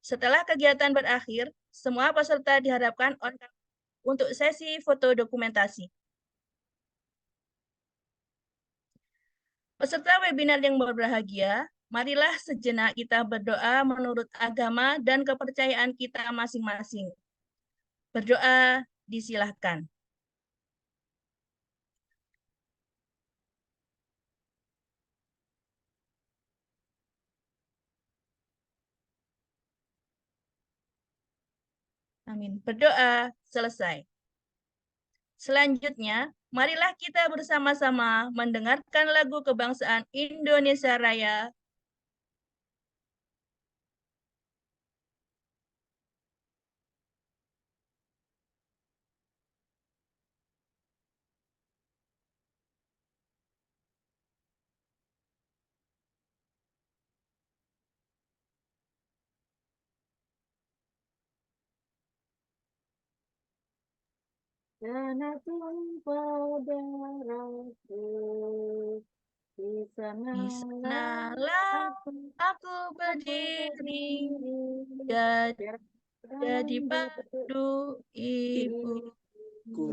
Setelah kegiatan berakhir, semua peserta diharapkan untuk sesi foto dokumentasi. Peserta webinar yang berbahagia, marilah sejenak kita berdoa menurut agama dan kepercayaan kita masing-masing. Berdoa disilahkan. Amin. Berdoa selesai. Selanjutnya, marilah kita bersama-sama mendengarkan lagu kebangsaan Indonesia Raya. Karena tumpah darahku, di sanalah aku berdiri, jadi padu ibuku.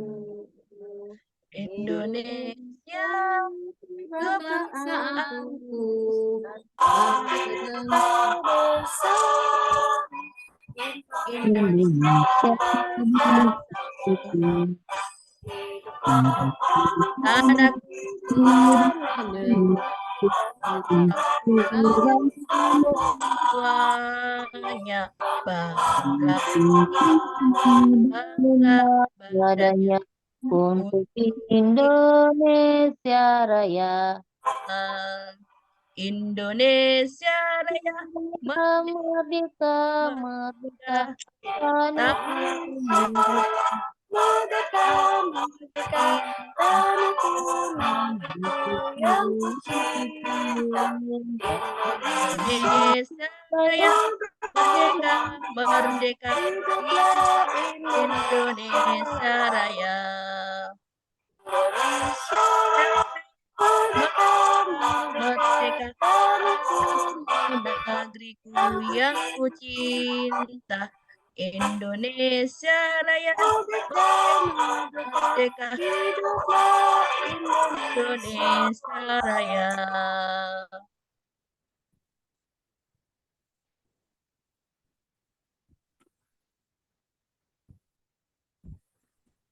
Indonesia kebangsaanku, Indonesia anakku semuanya bangga adanya untuk Indonesia Raya. Indonesia Raya Merdeka, merdeka, Indonesia Raya merdeka, merdeka, Indonesia Raya. Merdeka, negeriku yang ku cinta, Indonesia Raya, merdeka, Indonesia Raya.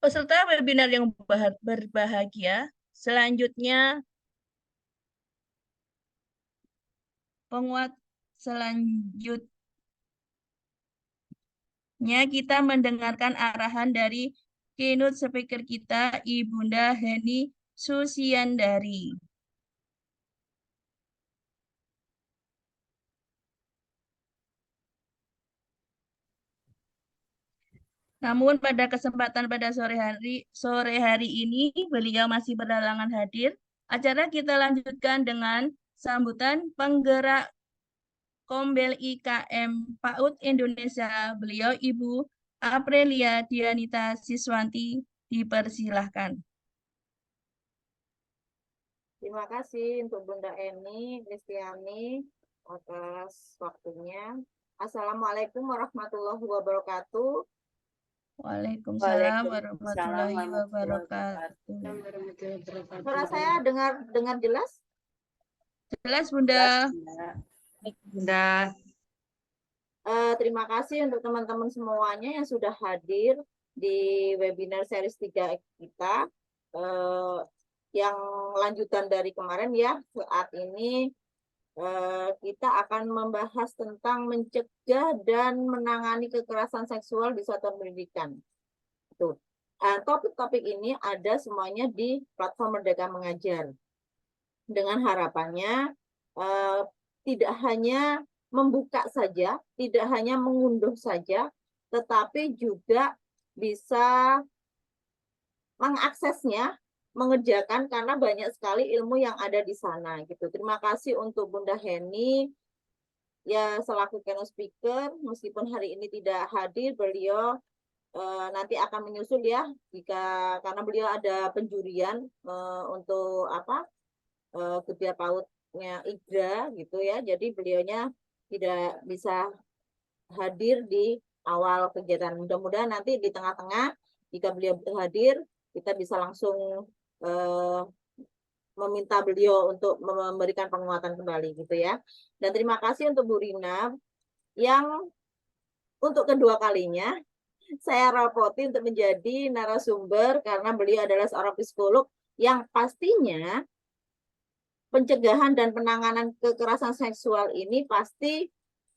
Peserta webinar yang berbahagia, selanjutnya penguat selanjutnya kita mendengarkan arahan dari keynote speaker kita, Ibunda Heni Susiandari. Namun pada kesempatan pada sore hari ini beliau masih berhalangan hadir. Acara kita lanjutkan dengan sambutan penggerak Kombel IKM PAUD Indonesia. Beliau Ibu Aprilia Dianita Siswanti, dipersilahkan. Terima kasih untuk Bunda Eni Listiani atas waktunya. Assalamualaikum warahmatullahi wabarakatuh. Waalaikumsalam warahmatullahi wabarakatuh. Suara saya dengar jelas? Jelas, Bunda. Bunda. Terima kasih untuk teman-teman semuanya yang sudah hadir di webinar series 3 kita. Yang lanjutan dari kemarin ya, saat ini kita akan membahas tentang mencegah dan menangani kekerasan seksual di satuan pendidikan. Topik-topik ini ada semuanya di platform Merdeka Mengajar. Dengan harapannya tidak hanya membuka saja, tidak hanya mengunduh saja, tetapi juga bisa mengaksesnya, mengerjakan karena banyak sekali ilmu yang ada di sana gitu. Terima kasih untuk Bunda Heni ya selaku keynote speaker, meskipun hari ini tidak hadir, beliau nanti akan menyusul ya karena beliau ada penjurian untuk Gebiar PAUD-nya IGRA gitu ya. Jadi beliaunya tidak bisa hadir di awal kegiatan. Mudah-mudahan nanti di tengah-tengah jika beliau hadir, kita bisa langsung meminta beliau untuk memberikan penguatan kembali gitu ya. Dan terima kasih untuk Bu Rina yang untuk kedua kalinya saya rapoti untuk menjadi narasumber karena beliau adalah seorang psikolog yang pastinya pencegahan dan penanganan kekerasan seksual ini pasti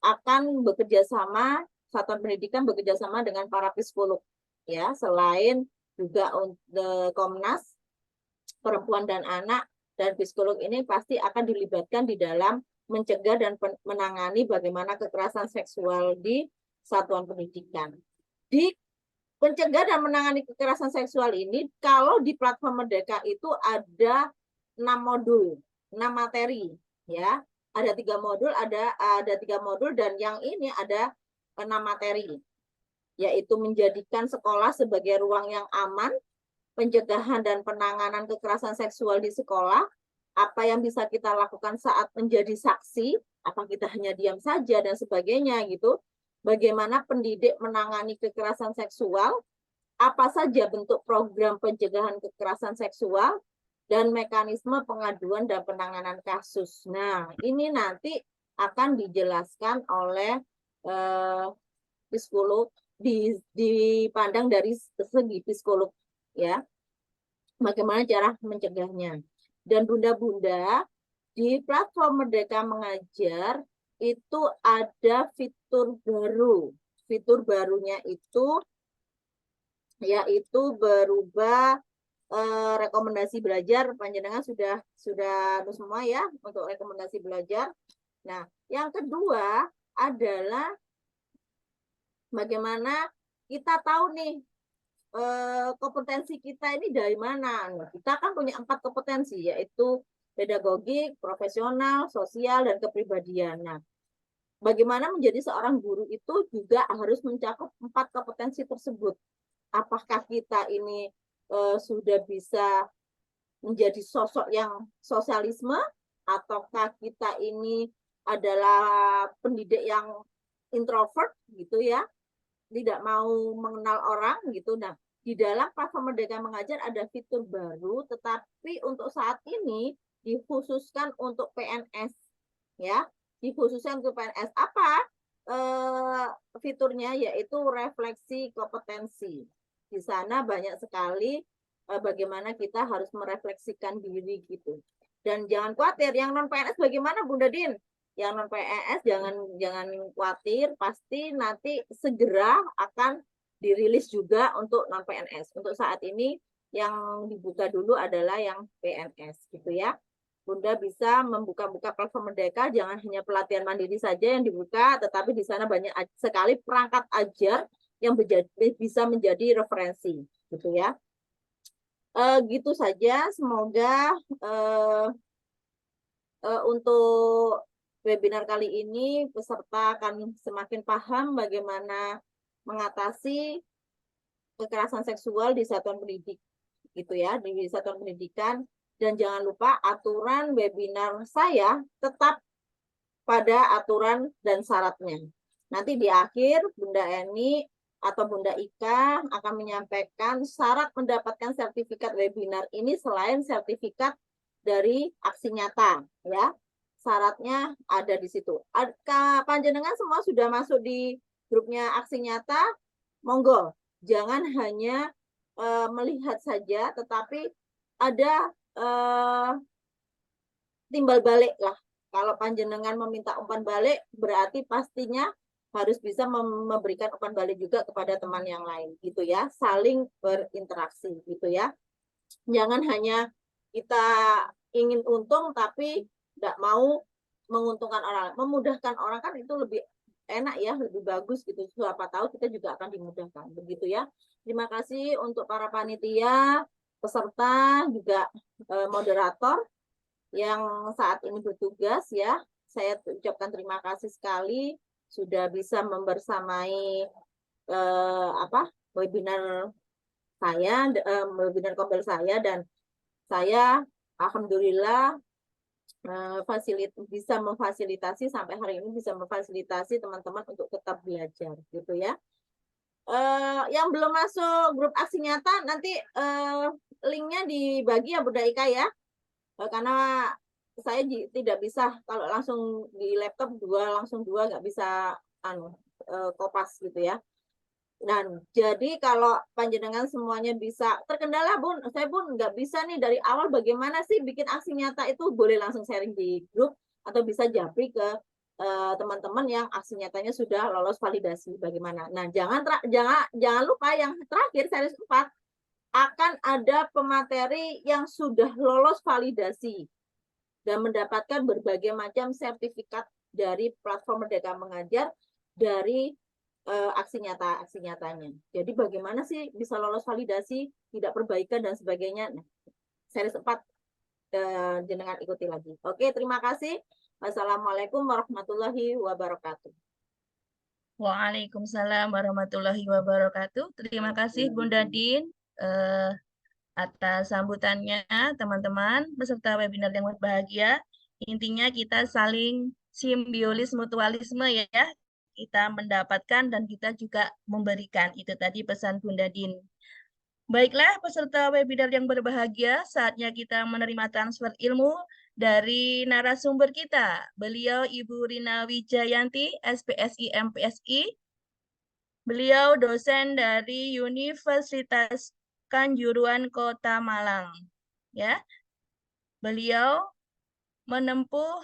akan bekerja sama, satuan pendidikan bekerja sama dengan para psikolog ya, selain juga untuk Komnas Perempuan dan Anak dan psikolog ini pasti akan dilibatkan di dalam mencegah dan menangani bagaimana kekerasan seksual di satuan pendidikan. Di pencegah dan menangani kekerasan seksual ini, kalau di platform Merdeka itu ada 6 modul, 6 materi, ya. Ada 3 modul, ada 3 modul dan yang ini ada 6 materi, yaitu menjadikan sekolah sebagai ruang yang aman, pencegahan dan penanganan kekerasan seksual di sekolah, apa yang bisa kita lakukan saat menjadi saksi, apa kita hanya diam saja dan sebagainya gitu. Bagaimana pendidik menangani kekerasan seksual, apa saja bentuk program pencegahan kekerasan seksual, dan mekanisme pengaduan dan penanganan kasus. Nah, ini nanti akan dijelaskan oleh psikolog, dipandang dari segi psikolog ya, bagaimana cara mencegahnya. Dan bunda-bunda di platform Merdeka Mengajar itu ada fitur baru. Fitur barunya itu yaitu berubah rekomendasi belajar. Panjenengan sudah semua ya untuk rekomendasi belajar. Nah, yang kedua adalah bagaimana kita tahu nih kompetensi kita ini dari mana. Nah, kita kan punya 4 kompetensi, yaitu pedagogik, profesional, sosial, dan kepribadian. Nah, bagaimana menjadi seorang guru itu juga harus mencakup 4 kompetensi tersebut. Apakah kita ini sudah bisa menjadi sosok yang sosialisme, ataukah kita ini adalah pendidik yang introvert gitu ya, tidak mau mengenal orang gitu. Nah, di dalam platform Merdeka Mengajar ada fitur baru, tetapi untuk saat ini dikhususkan untuk PNS ya, dikhususkan untuk PNS. Apa fiturnya? Yaitu refleksi kompetensi. Di sana banyak sekali bagaimana kita harus merefleksikan diri gitu. Dan jangan khawatir, yang non PNS bagaimana Bunda Din? Yang non PNS jangan khawatir, pasti nanti segera akan dirilis juga untuk non PNS. Untuk saat ini yang dibuka dulu adalah yang PNS gitu ya. Bunda bisa membuka-buka platform Merdeka, jangan hanya pelatihan mandiri saja yang dibuka, tetapi di sana banyak sekali perangkat ajar yang bisa menjadi referensi gitu ya. Gitu saja, semoga untuk webinar kali ini peserta akan semakin paham bagaimana mengatasi kekerasan seksual di satuan pendidik gitu ya, di satuan pendidikan. Dan jangan lupa aturan webinar saya tetap pada aturan dan syaratnya. Nanti di akhir Bunda Eni atau Bunda Ika akan menyampaikan syarat mendapatkan sertifikat webinar ini selain sertifikat dari aksi nyata ya. Syaratnya ada di situ. Panjenengan semua sudah masuk di grupnya aksi nyata, monggo. Jangan hanya melihat saja, tetapi ada timbal balik lah. Kalau panjenengan meminta umpan balik, berarti pastinya harus bisa memberikan umpan balik juga kepada teman yang lain gitu ya, saling berinteraksi gitu ya. Jangan hanya kita ingin untung tapi tidak mau menguntungkan orang, memudahkan orang kan itu lebih enak ya, lebih bagus gitu. Siapa tahu kita juga akan dimudahkan begitu ya. Terima kasih untuk para panitia, peserta, juga moderator yang saat ini bertugas ya. Saya ucapkan terima kasih sekali sudah bisa membersamai webinar saya, webinar Kombel saya, dan saya alhamdulillah bisa memfasilitasi sampai hari ini bisa memfasilitasi teman-teman untuk tetap belajar gitu ya. Yang belum masuk grup aksi nyata nanti linknya dibagi ya Bunda Ika ya. Karena saya tidak bisa kalau langsung di laptop langsung dua nggak bisa kopas gitu ya. Dan jadi kalau panjenengan semuanya bisa terkendala Bun, saya pun nggak bisa nih dari awal bagaimana sih bikin aksi nyata itu, boleh langsung sharing di grup atau bisa japri ke teman-teman yang aksi nyatanya sudah lolos validasi bagaimana. Nah, jangan lupa yang terakhir series 4 akan ada pemateri yang sudah lolos validasi dan mendapatkan berbagai macam sertifikat dari platform Merdeka Mengajar dari aksi nyatanya. Jadi bagaimana sih bisa lolos validasi, tidak perbaikan dan sebagainya. Nah, series 4 jenengan ikuti lagi. Oke, terima kasih. Wassalamualaikum warahmatullahi wabarakatuh. Waalaikumsalam warahmatullahi wabarakatuh. Terima kasih Bunda Din atas sambutannya, teman-teman peserta webinar yang berbahagia. Intinya kita saling simbiosis mutualisme ya. Kita mendapatkan dan kita juga memberikan. Itu tadi pesan Bunda Din. Baiklah peserta webinar yang berbahagia, saatnya kita menerima transfer ilmu dari narasumber kita. Beliau Ibu Rina Wijayanti, SPSI MPSI. Beliau dosen dari Universitas Kanjuruhan Kota Malang. Ya. Beliau menempuh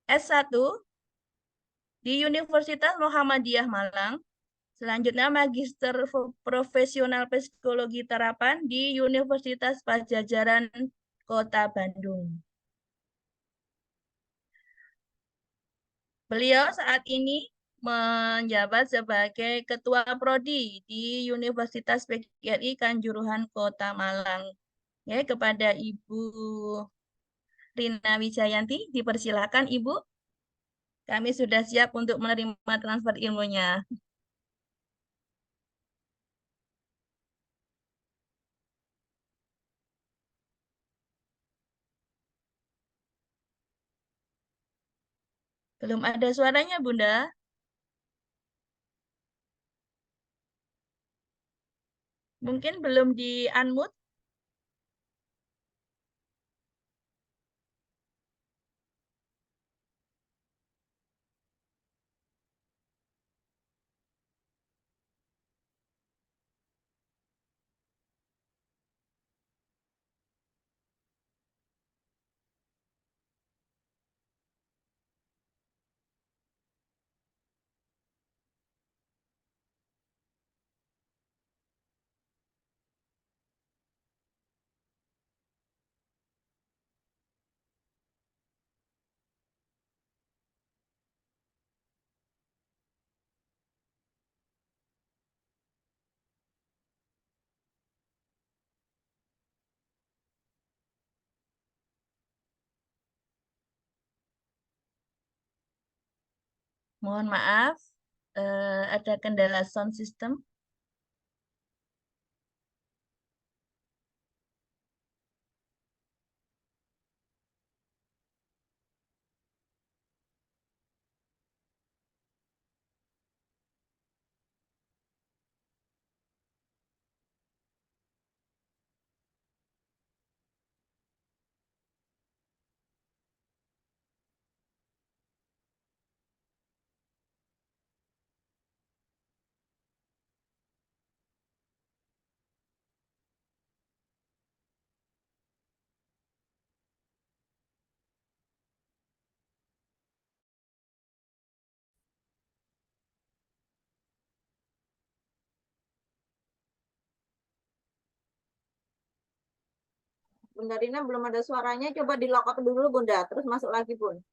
S1 di Universitas Muhammadiyah Malang. Selanjutnya Magister Profesional Psikologi Terapan di Universitas Pajajaran Kota Bandung. Beliau saat ini menjabat sebagai Ketua Prodi di Universitas PGRI Kanjuruhan Kota Malang. Ya, kepada Ibu Rina Wijayanti, dipersilakan Ibu. Kami sudah siap untuk menerima transfer ilmunya. Belum ada suaranya, Bunda. Mungkin belum di-unmute. Mohon maaf, ada kendala sound system. Bunda Rina belum ada suaranya, coba di lock dulu Bunda, terus masuk lagi Bun.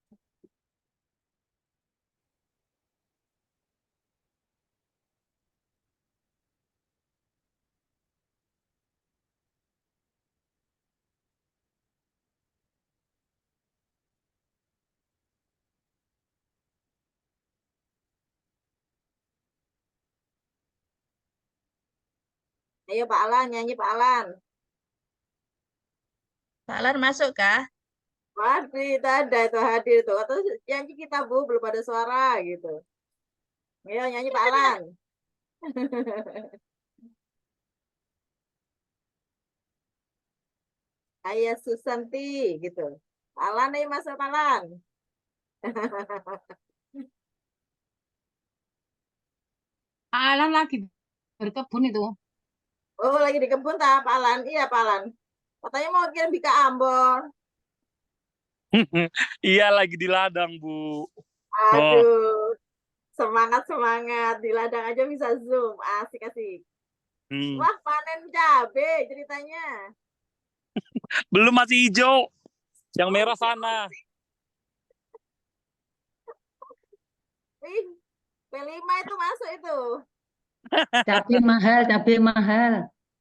Ayo Pak Alan, nyanyi Pak Alan. Pak Alar masuk kah? Waduh, itu ada itu hadir tuh. Atau nyanyi kita Bu, belum ada suara gitu. Ayo nyanyi Pak Alan. Ayah Susanti gitu. Pak Alan nih Mas Pak Alan. Alan lagi berkebun itu. Oh, lagi di kebun tak Pak Alan? Iya Pak Alan. Katanya mau kirim di ke Ambon. Iya lagi di ladang, Bu. Oh, Aduh, semangat semangat di ladang aja bisa zoom, asik asik. Wah panen cabe ceritanya. belum masih hijau. Yang merah sana. Wih, P5 itu masuk itu. Cabai mahal, cabai mahal.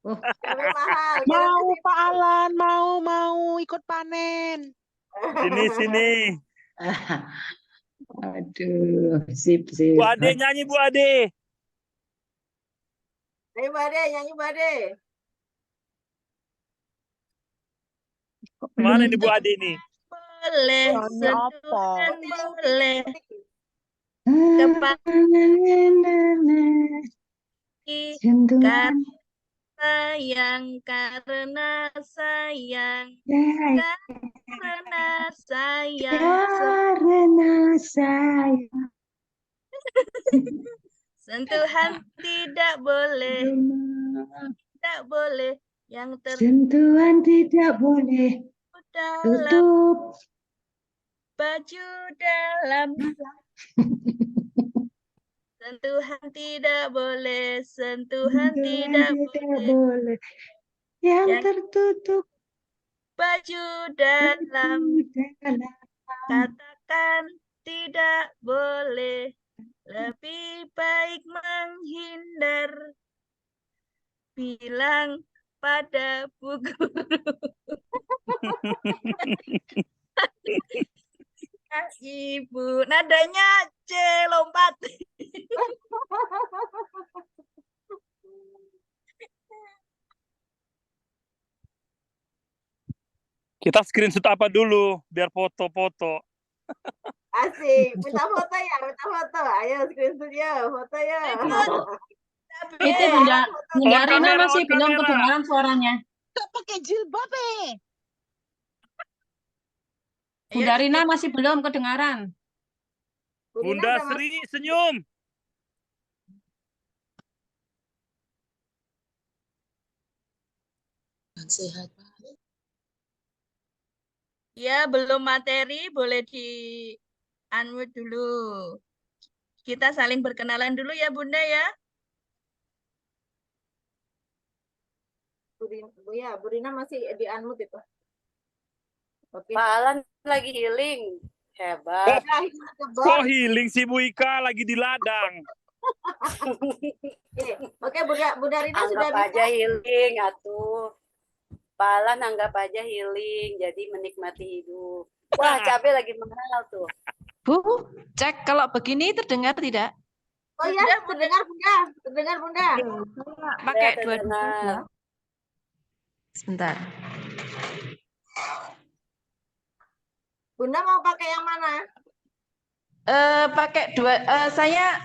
Oh, Cabe mahal. Kirim ke Mau sini. Pak Alan, mau ikut panen. Sini. aduh, sip. Bu Ade nyanyi, Bu Ade. Ayo Bade, nyanyi Bade. Mana nih Bu Ade nih? Boleh, Nyanyi apa? sentuhan boleh. Sentuhan Sayang karena sayang karena sayang karena sayang. sentuhan tidak boleh yang Sentuhan tidak boleh dalam tutup. baju dalam sentuhan tidak boleh sentuhan tidak boleh boleh. Yang Yang- tertutup baju dalam dalam. katakan tidak boleh lebih baik menghindar bilang pada bu guru ibu nadanya C lompat Kita screenshot apa dulu biar foto-foto. Asik, minta foto ya, minta foto. Ayo screenshot ya, foto ya. Itu Eh, Bunda, foto. Bunda On Rina kamera, masih on belum kamera. kedengaran suaranya. Gak pakai jilbab Bunda Rina masih belum kedengaran. Bunda udah Sri senyum. Sehat. ya belum materi boleh di unmute dulu kita saling berkenalan dulu ya Bunda ya. Bu Rina masih di unmute itu. Oke. Pak Alan lagi healing. Hebat. Ya, itu kebon. Kok healing si Bu Ika lagi di ladang. Oke, Bu Rina sudah Anggap bisa. aja healing atuh. Pak Alan anggap aja healing, jadi menikmati hidup. Wah, cabai lagi mahal tuh. Bu, cek kalau begini terdengar tidak? Oh ya, terdengar Bunda, terdengar Bunda. Pakai Saya dua terdengar. Sebentar. Bunda mau pakai yang mana? Pakai dua. Saya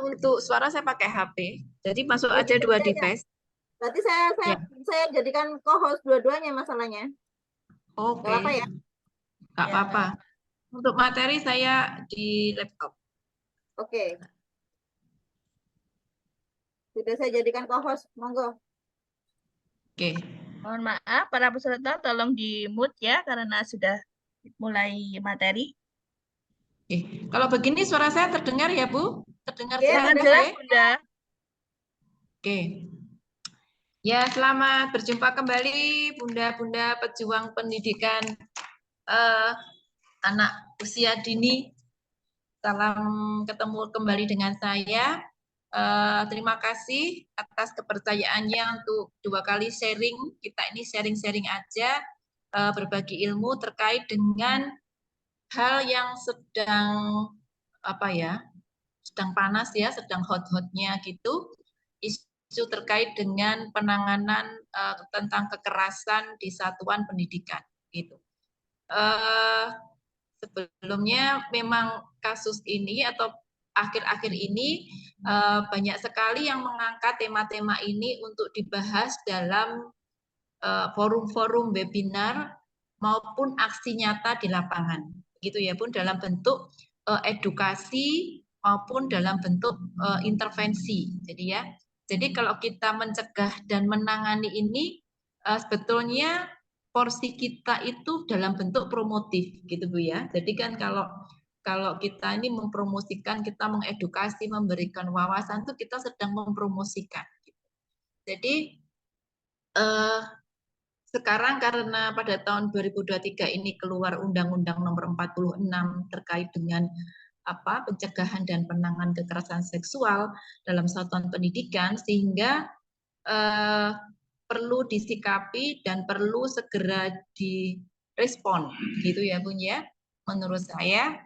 untuk suara saya pakai HP. Jadi masuk aja dua Ya. device. Berarti saya jadikan co-host dua-duanya masalahnya. Oke. Nggak apa ya? Nggak Ya. apa-apa. Untuk materi saya di laptop. Oke. Sudah saya jadikan co-host, monggo. Oke. Mohon maaf para peserta tolong di mute ya karena sudah mulai materi. Oke. Kalau begini suara saya terdengar ya Bu? Terdengar Iya, Sangat jelas jelas ya? Bunda. Oke. Ya, selamat berjumpa kembali Bunda-bunda pejuang pendidikan anak usia dini. Salam ketemu kembali dengan saya. Terima kasih atas kepercayaannya untuk 2 kali sharing. Kita ini sharing-sharing aja, berbagi ilmu terkait dengan hal yang sedang sedang panas ya, sedang hot-hotnya gitu. Isu terkait dengan penanganan tentang kekerasan di satuan pendidikan gitu. eh, sebelumnya memang kasus ini atau akhir-akhir ini banyak sekali yang mengangkat tema-tema ini untuk dibahas dalam forum-forum webinar maupun aksi nyata di lapangan, gitu ya Bun, dalam bentuk edukasi maupun dalam bentuk intervensi. Jadi kalau kita mencegah dan menangani ini sebetulnya porsi kita itu dalam bentuk promotif, gitu Bu ya. Jadi kan kalau kita ini mempromosikan, kita mengedukasi, memberikan wawasan itu kita sedang mempromosikan. Jadi sekarang karena pada tahun 2023 ini keluar Undang-Undang Nomor 46 terkait dengan pencegahan dan penanganan kekerasan seksual dalam satuan pendidikan, sehingga perlu disikapi dan perlu segera direspon, gitu ya Bun ya. Menurut saya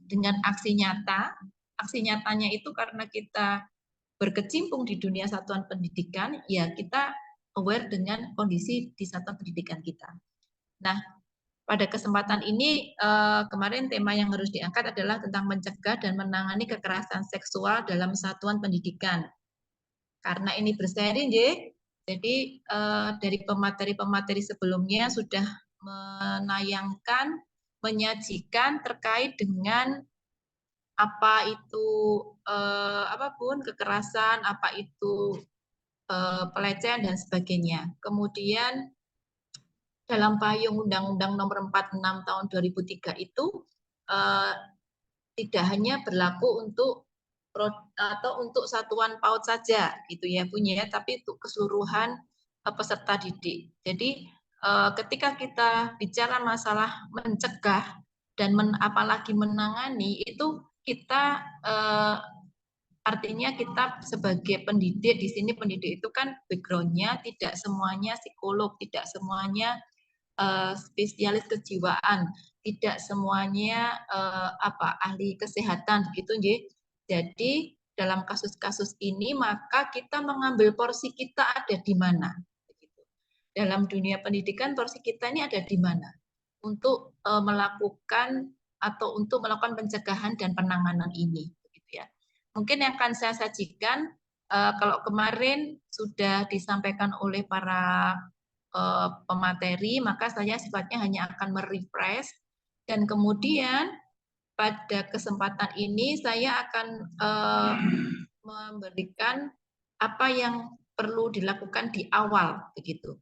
dengan aksi nyata, aksi nyatanya itu karena kita berkecimpung di dunia satuan pendidikan, ya kita aware dengan kondisi di satuan pendidikan kita. Nah, pada kesempatan ini kemarin tema yang harus diangkat adalah tentang mencegah dan menangani kekerasan seksual dalam satuan pendidikan. Karena ini berseri, jadi dari pemateri-pemateri sebelumnya sudah menayangkan, menyajikan terkait dengan apa itu apapun kekerasan, apa itu pelecehan dan sebagainya. Kemudian dalam payung Undang-Undang Nomor 46 tahun 2003 itu tidak hanya berlaku untuk satuan PAUD saja, gitu ya punya, tapi untuk keseluruhan peserta didik. Jadi ketika kita bicara masalah mencegah dan apalagi menangani, itu kita artinya kita sebagai pendidik di sini, pendidik itu kan background-nya tidak semuanya psikolog, tidak semuanya spesialis kejiwaan, tidak semuanya ahli kesehatan gitu, jadi dalam kasus-kasus ini maka kita mengambil porsi kita ada di mana. Dalam dunia pendidikan porsi kita ini ada di mana untuk melakukan pencegahan dan penanganan ini. Mungkin yang akan saya sajikan, kalau kemarin sudah disampaikan oleh para pemateri, maka saya sifatnya hanya akan merefresh, dan kemudian pada kesempatan ini saya akan memberikan apa yang perlu dilakukan di awal, begitu.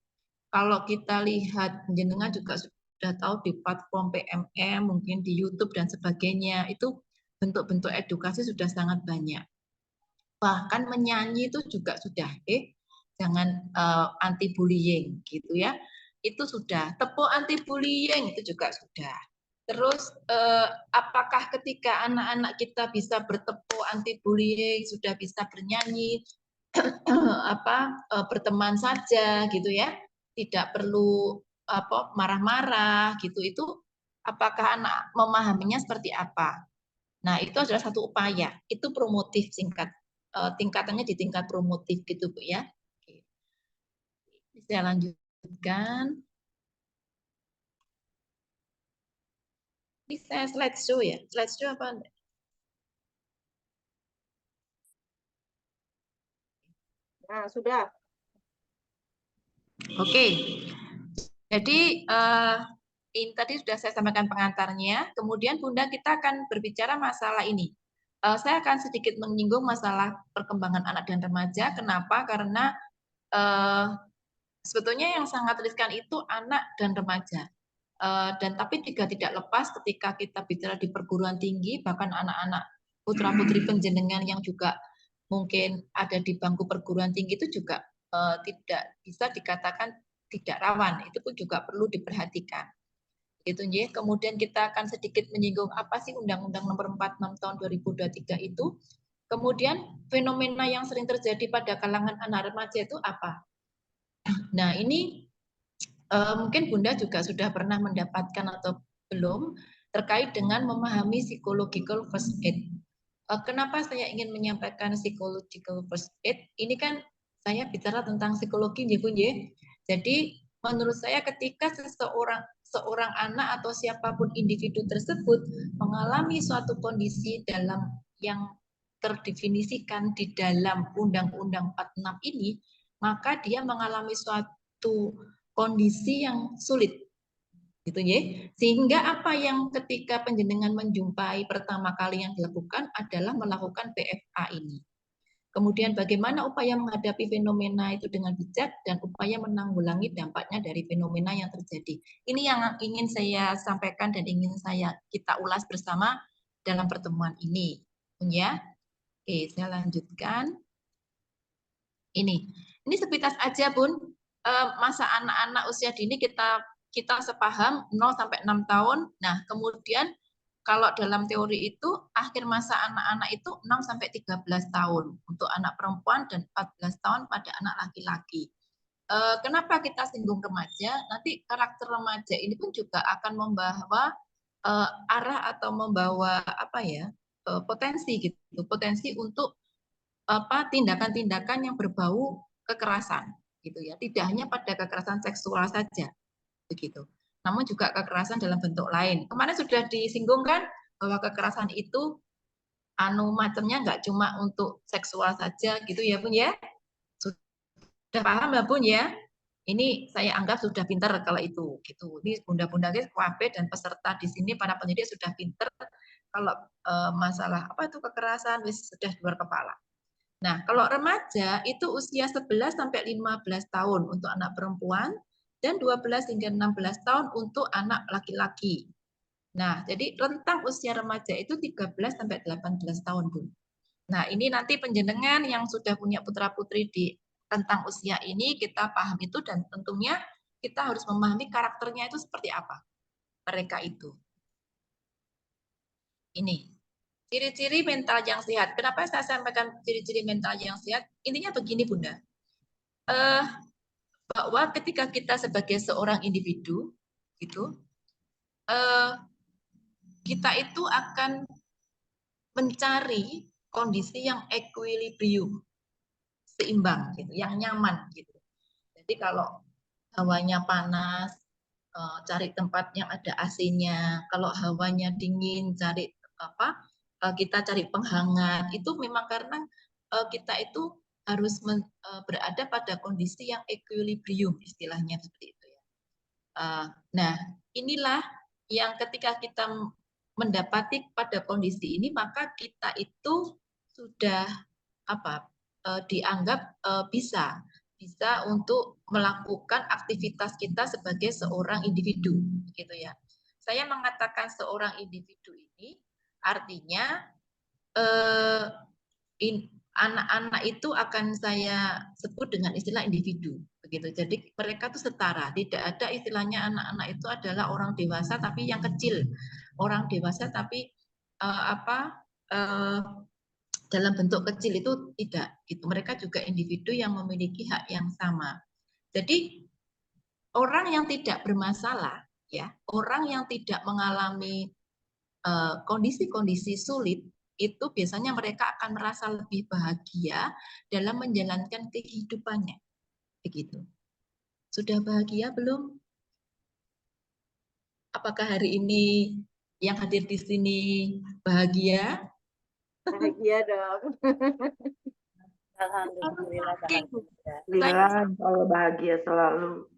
Kalau kita lihat, jenengan juga sudah tahu di platform PMM, mungkin di YouTube dan sebagainya, itu bentuk-bentuk edukasi sudah sangat banyak. Bahkan menyanyi itu juga sudah, jangan anti bullying gitu ya. Itu sudah, tepuk anti bullying itu juga sudah. Terus apakah ketika anak-anak kita bisa bertepuk anti bullying, sudah bisa bernyanyi, berteman saja gitu ya. Tidak perlu marah-marah gitu, itu apakah anak memahaminya seperti apa? Nah, itu adalah satu upaya. Itu promotif tingkatannya di tingkat promotif gitu Bu ya. Oke. Saya lanjutkan. Ini saya slideshow ya. Slideshow apa? Nah, sudah. Oke. Jadi ini tadi sudah saya sampaikan pengantarnya. Kemudian Bunda kita akan berbicara masalah ini. Saya akan sedikit menyinggung masalah perkembangan anak dan remaja. Kenapa? Karena sebetulnya yang sangat riskan itu anak dan remaja. Dan tapi juga tidak lepas ketika kita bicara di perguruan tinggi, bahkan anak-anak putra-putri penjenengan yang juga mungkin ada di bangku perguruan tinggi itu juga tidak bisa dikatakan tidak rawan. Itu pun juga perlu diperhatikan. Gitu, ya. Kemudian kita akan sedikit menyinggung apa sih Undang-Undang Nomor 46 tahun 2023 itu. Kemudian fenomena yang sering terjadi pada kalangan anak remaja itu apa? Nah, ini mungkin Bunda juga sudah pernah mendapatkan atau belum terkait dengan memahami psychological first aid. Kenapa saya ingin menyampaikan psychological first aid? Ini kan saya bicara tentang psikologi, ya Bun, ya. Jadi menurut saya ketika seorang anak atau siapapun individu tersebut mengalami suatu kondisi dalam yang terdefinisikan di dalam Undang-Undang 46 ini, maka dia mengalami suatu kondisi yang sulit, gitu ya. Sehingga apa yang ketika panjenengan menjumpai pertama kali yang dilakukan adalah melakukan PFA ini. Kemudian bagaimana upaya menghadapi fenomena itu dengan bijak dan upaya menanggulangi dampaknya dari fenomena yang terjadi. Ini yang ingin saya sampaikan dan ingin kita ulas bersama dalam pertemuan ini. Ya. Oke, saya lanjutkan. Ini sepintas aja Bun, masa anak-anak usia dini kita sepaham 0 sampai 6 tahun. Nah, kemudian kalau dalam teori itu akhir masa anak-anak itu 6 sampai 13 tahun untuk anak perempuan dan 14 tahun pada anak laki-laki. Kenapa kita singgung remaja? Nanti karakter remaja ini pun juga akan membawa arah atau membawa potensi gitu, potensi untuk tindakan-tindakan yang berbau kekerasan gitu ya. Tidak hanya pada kekerasan seksual saja begitu. Namun juga kekerasan dalam bentuk lain. Kemarin sudah disinggung kan bahwa kekerasan itu macamnya nggak cuma untuk seksual saja gitu ya Bun ya. Sudah paham ya Bun ya? Ini saya anggap sudah pintar kalau itu gitu. Ini bunda-bunda KUAP dan peserta di sini para pendidik sudah pintar kalau masalah apa itu kekerasan sudah di luar kepala. Nah, kalau remaja itu usia 11 sampai 15 tahun untuk anak perempuan dan 12 hingga 16 tahun untuk anak laki-laki. Nah, jadi rentang usia remaja itu 13 sampai 18 tahun, Bu. Nah, ini nanti penjenengan yang sudah punya putra-putri di rentang usia ini kita paham itu dan tentunya kita harus memahami karakternya itu seperti apa mereka itu. Ini. Ciri-ciri mental yang sehat. Kenapa saya sampaikan ciri-ciri mental yang sehat? Intinya begini, Bunda. Bahwa ketika kita sebagai seorang individu, gitu, kita itu akan mencari kondisi yang equilibrium, seimbang, gitu, yang nyaman, gitu. Jadi kalau hawanya panas, cari tempat yang ada AC-nya. Kalau hawanya dingin, cari kita cari penghangat. Itu memang karena kita itu harus berada pada kondisi yang equilibrium, istilahnya seperti itu ya. Nah, inilah yang ketika kita mendapati pada kondisi ini, maka kita itu sudah dianggap bisa untuk melakukan aktivitas kita sebagai seorang individu, gitu ya. Saya mengatakan seorang individu ini artinya anak-anak itu akan saya sebut dengan istilah individu, begitu. Jadi mereka itu setara, tidak ada istilahnya anak-anak itu adalah orang dewasa tapi yang kecil, orang dewasa tapi dalam bentuk kecil itu tidak, gitu. Mereka juga individu yang memiliki hak yang sama. Jadi orang yang tidak bermasalah, ya, orang yang tidak mengalami kondisi-kondisi sulit, itu biasanya mereka akan merasa lebih bahagia dalam menjalankan kehidupannya. Begitu. Sudah bahagia belum? Apakah hari ini yang hadir di sini bahagia? Bahagia dong. Alhamdulillah bahagia. Alhamdulillah, kalau bahagia selalu.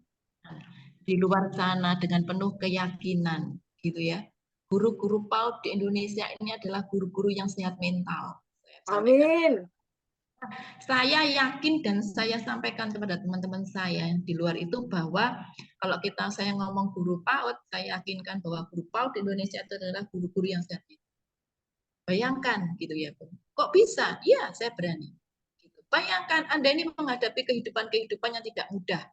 Di luar sana dengan penuh keyakinan, gitu ya. Guru-guru PAUD di Indonesia ini adalah guru-guru yang sehat mental. Amin. Saya yakin dan saya sampaikan kepada teman-teman saya yang di luar itu bahwa kalau saya ngomong guru PAUD, saya yakinkan bahwa guru PAUD di Indonesia itu adalah guru-guru yang sehat mental. Bayangkan gitu ya, kok bisa? Iya, saya berani. Bayangkan Anda ini menghadapi kehidupan yang tidak mudah.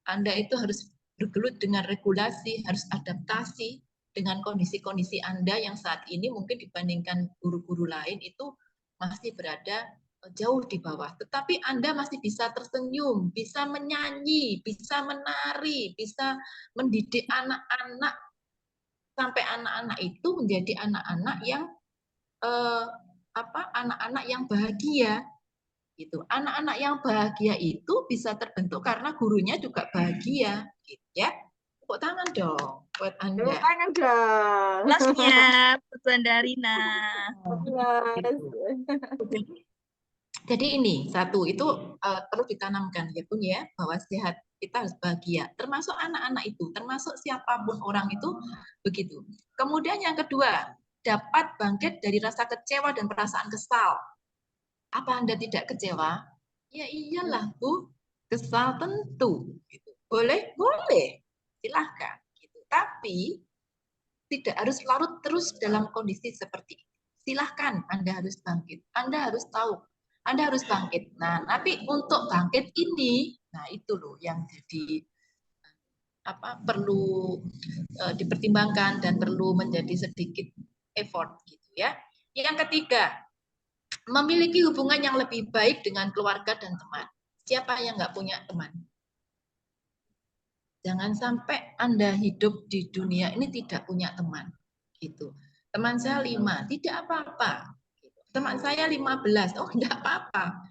Anda itu harus bergelut dengan regulasi, harus adaptasi dengan kondisi-kondisi Anda yang saat ini mungkin dibandingkan guru-guru lain itu masih berada jauh di bawah. Tetapi Anda masih bisa tersenyum, bisa menyanyi, bisa menari, bisa mendidik anak-anak sampai anak-anak itu menjadi anak-anak yang anak-anak yang bahagia. Gitu. Anak-anak yang bahagia itu bisa terbentuk karena gurunya juga bahagia, gitu ya. Tepuk tangan dong buat Tepuk Anda. tangan dong. Kelasnya, Putuan Rina. Kelas. Jadi ini satu itu perlu ditanamkan ya Bun ya, bahwa sehat kita harus bahagia, termasuk anak-anak itu, termasuk siapapun orang itu begitu. Kemudian yang kedua, dapat bangkit dari rasa kecewa dan perasaan kesal. Apa Anda tidak kecewa? Ya iyalah Bu, kesal tentu. Gitu. Boleh? Boleh. Silahkan. Gitu. Tapi tidak harus larut terus dalam kondisi seperti ini. Silahkan Anda harus bangkit. Anda harus tahu. Anda harus bangkit. Nah, tapi untuk bangkit ini, nah itu loh yang jadi perlu dipertimbangkan dan perlu menjadi sedikit effort gitu ya. Yang ketiga, memiliki hubungan yang lebih baik dengan keluarga dan teman. Siapa yang nggak punya teman? Jangan sampai Anda hidup di dunia ini tidak punya teman. Gitu. Teman saya 5, tidak apa-apa. Teman saya 15, oh tidak apa-apa.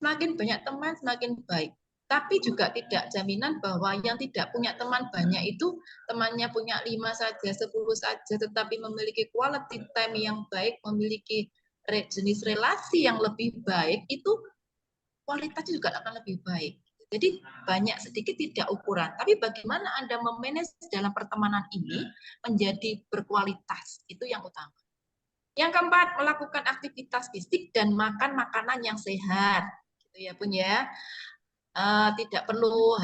Semakin banyak teman, semakin baik. Tapi juga tidak jaminan bahwa yang tidak punya teman banyak itu temannya punya 5 saja, 10 saja, tetapi memiliki quality time yang baik, memiliki jenis relasi yang lebih baik, itu kualitasnya juga akan lebih baik. Jadi banyak sedikit tidak ukuran, tapi bagaimana Anda memanage dalam pertemanan ini menjadi berkualitas, itu yang utama. Yang keempat, melakukan aktivitas fisik dan makan makanan yang sehat. Gitu ya Bun ya. Tidak perlu